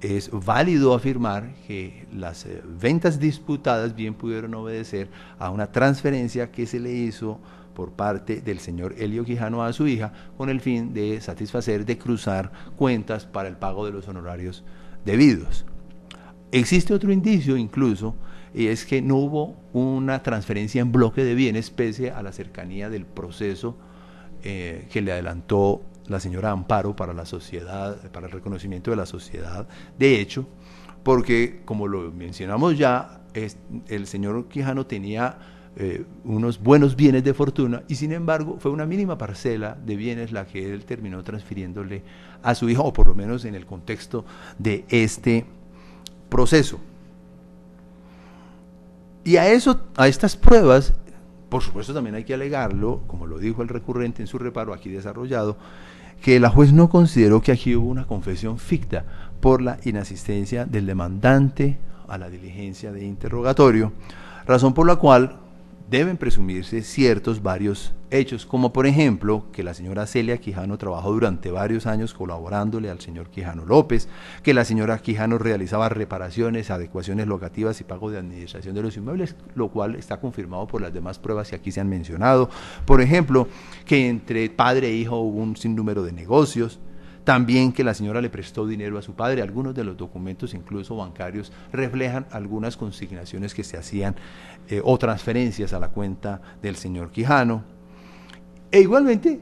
es válido afirmar que las ventas disputadas bien pudieron obedecer a una transferencia que se le hizo por parte del señor Elio Quijano a su hija con el fin de satisfacer, de cruzar cuentas para el pago de los honorarios debidos. Existe otro indicio incluso, y es que no hubo una transferencia en bloque de bienes pese a la cercanía del proceso que le adelantó la señora Amparo para la sociedad, para el reconocimiento de la sociedad de hecho, porque como lo mencionamos ya, el señor Quijano tenía unos buenos bienes de fortuna y sin embargo fue una mínima parcela de bienes la que él terminó transfiriéndole a su hija, o por lo menos en el contexto de este proceso. Y a estas pruebas, por supuesto también hay que alegarlo, como lo dijo el recurrente en su reparo aquí desarrollado, que la juez no consideró que aquí hubo una confesión ficta por la inasistencia del demandante a la diligencia de interrogatorio, razón por la cual deben presumirse varios hechos, como por ejemplo que la señora Celia Quijano trabajó durante varios años colaborándole al señor Quijano López, que la señora Quijano realizaba reparaciones, adecuaciones locativas y pago de administración de los inmuebles, lo cual está confirmado por las demás pruebas que aquí se han mencionado. Por ejemplo, que entre padre e hijo hubo un sinnúmero de negocios. También que la señora le prestó dinero a su padre. Algunos de los documentos, incluso bancarios, reflejan algunas consignaciones que se hacían o transferencias a la cuenta del señor Quijano. E igualmente,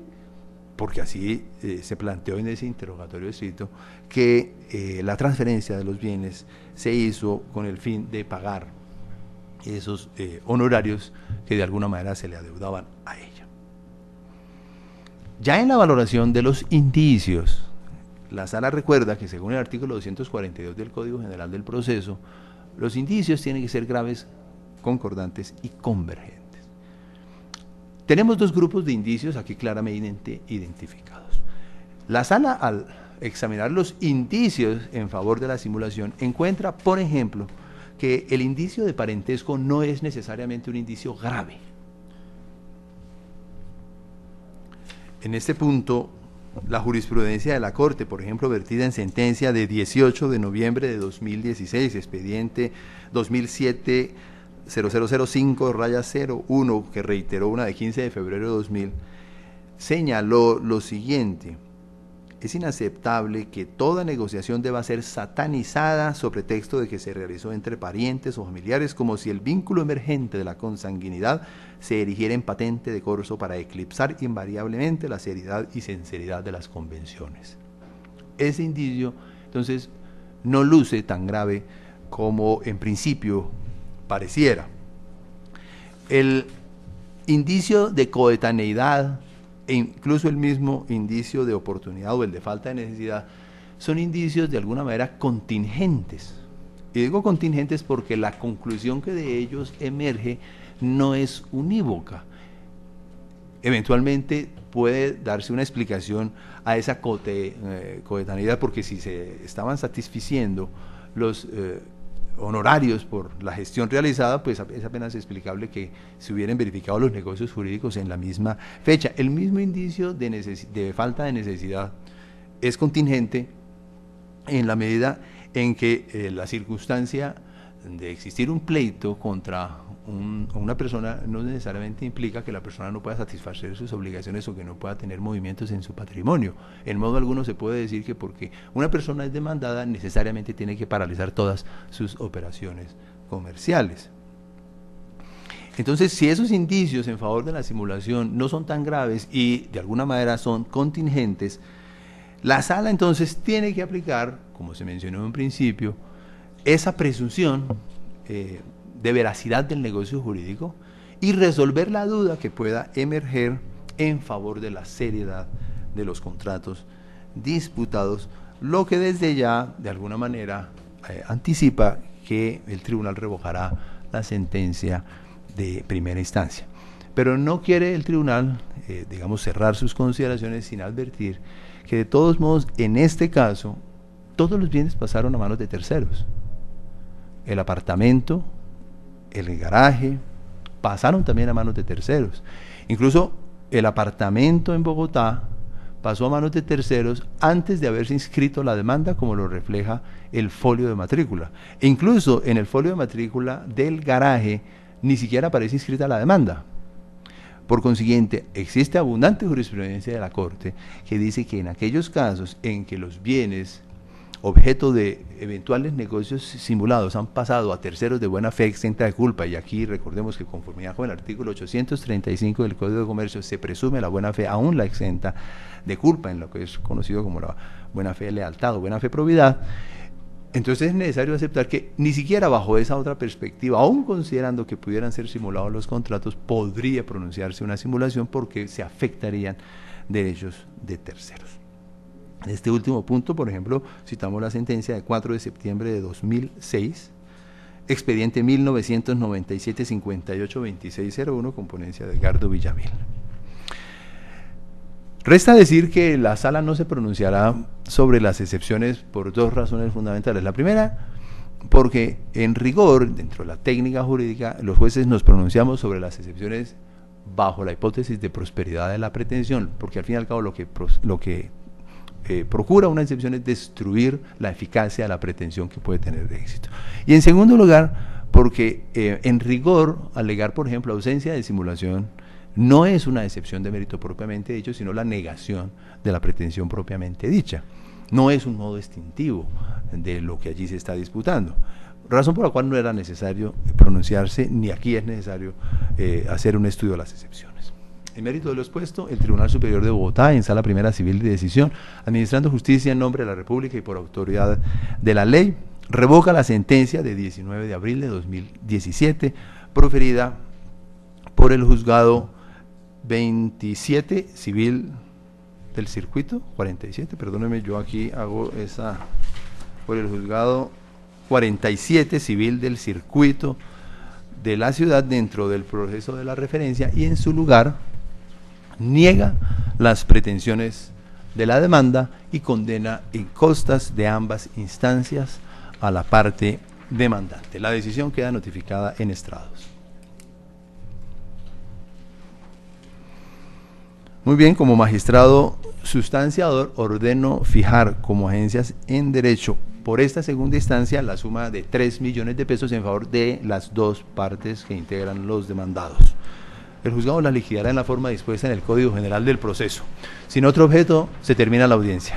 porque así se planteó en ese interrogatorio escrito, que la transferencia de los bienes se hizo con el fin de pagar esos honorarios que de alguna manera se le adeudaban a ella. Ya en la valoración de los indicios, la sala recuerda que según el artículo 242 del Código General del Proceso, los indicios tienen que ser graves, concordantes y convergentes. Tenemos dos grupos de indicios aquí claramente identificados. La sala, al examinar los indicios en favor de la simulación, encuentra, por ejemplo, que el indicio de parentesco no es necesariamente un indicio grave. En este punto, la jurisprudencia de la Corte, por ejemplo, vertida en sentencia de 18 de noviembre de 2016, expediente 2007-0005-01, que reiteró una de 15 de febrero de 2000, señaló lo siguiente: es inaceptable que toda negociación deba ser satanizada sobre texto de que se realizó entre parientes o familiares, como si el vínculo emergente de la consanguinidad se erigiera en patente de corso para eclipsar invariablemente la seriedad y sinceridad de las convenciones. Ese indicio, entonces, no luce tan grave como en principio pareciera. El indicio de coetaneidad e incluso el mismo indicio de oportunidad o el de falta de necesidad son indicios de alguna manera contingentes. Y digo contingentes porque la conclusión que de ellos emerge no es unívoca. Eventualmente puede darse una explicación a esa coetaneidad, porque si se estaban satisficiendo los honorarios por la gestión realizada, pues es apenas explicable que se hubieran verificado los negocios jurídicos en la misma fecha. El mismo indicio de falta de necesidad es contingente en la medida en que la circunstancia de existir un pleito contra una persona no necesariamente implica que la persona no pueda satisfacer sus obligaciones o que no pueda tener movimientos en su patrimonio. En modo alguno se puede decir que porque una persona es demandada necesariamente tiene que paralizar todas sus operaciones comerciales. Entonces, si esos indicios en favor de la simulación no son tan graves y de alguna manera son contingentes, la sala entonces tiene que aplicar, como se mencionó en principio, esa presunción de veracidad del negocio jurídico y resolver la duda que pueda emerger en favor de la seriedad de los contratos disputados, lo que desde ya de alguna manera anticipa que el tribunal revocará la sentencia de primera instancia. Pero no quiere el tribunal, digamos, cerrar sus consideraciones sin advertir que de todos modos, en este caso, todos los bienes pasaron a manos de terceros. El apartamento, el garaje, pasaron también a manos de terceros. Incluso el apartamento en Bogotá pasó a manos de terceros antes de haberse inscrito la demanda, como lo refleja el folio de matrícula. E incluso en el folio de matrícula del garaje ni siquiera aparece inscrita la demanda. Por consiguiente, existe abundante jurisprudencia de la Corte que dice que en aquellos casos en que los bienes objeto de eventuales negocios simulados han pasado a terceros de buena fe exenta de culpa, y aquí recordemos que conformidad con el artículo 835 del Código de Comercio se presume la buena fe, aún la exenta de culpa, en lo que es conocido como la buena fe de lealtad o buena fe probidad. Entonces es necesario aceptar que ni siquiera bajo esa otra perspectiva, aún considerando que pudieran ser simulados los contratos, podría pronunciarse una simulación porque se afectarían derechos de terceros. En este último punto, por ejemplo, citamos la sentencia de 4 de septiembre de 2006, expediente 1997-58-2601, con ponencia de Edgardo Villamil. Resta decir que la sala no se pronunciará sobre las excepciones por dos razones fundamentales. La primera, porque en rigor, dentro de la técnica jurídica, los jueces nos pronunciamos sobre las excepciones bajo la hipótesis de prosperidad de la pretensión, porque al fin y al cabo lo que procura una excepción es destruir la eficacia de la pretensión que puede tener de éxito. Y en segundo lugar, porque en rigor, alegar, por ejemplo, ausencia de simulación no es una excepción de mérito propiamente dicho, sino la negación de la pretensión propiamente dicha. No es un modo extintivo de lo que allí se está disputando, razón por la cual no era necesario pronunciarse, ni aquí es necesario hacer un estudio de las excepciones. En mérito de lo expuesto, el Tribunal Superior de Bogotá, en Sala Primera Civil de Decisión, administrando justicia en nombre de la República y por autoridad de la ley, revoca la sentencia de 19 de abril de 2017, proferida por el juzgado 27 civil del circuito, 47, perdónenme, yo aquí hago esa, por el juzgado 47 civil del circuito de la ciudad dentro del proceso de la referencia, y en su lugar niega las pretensiones de la demanda y condena en costas de ambas instancias a la parte demandante. La decisión queda notificada en estrados. Muy bien, como magistrado sustanciador ordeno fijar como agencias en derecho por esta segunda instancia la suma de 3 millones de pesos en favor de las dos partes que integran los demandados. El juzgado la liquidará en la forma dispuesta en el Código General del Proceso. Sin otro objeto, se termina la audiencia.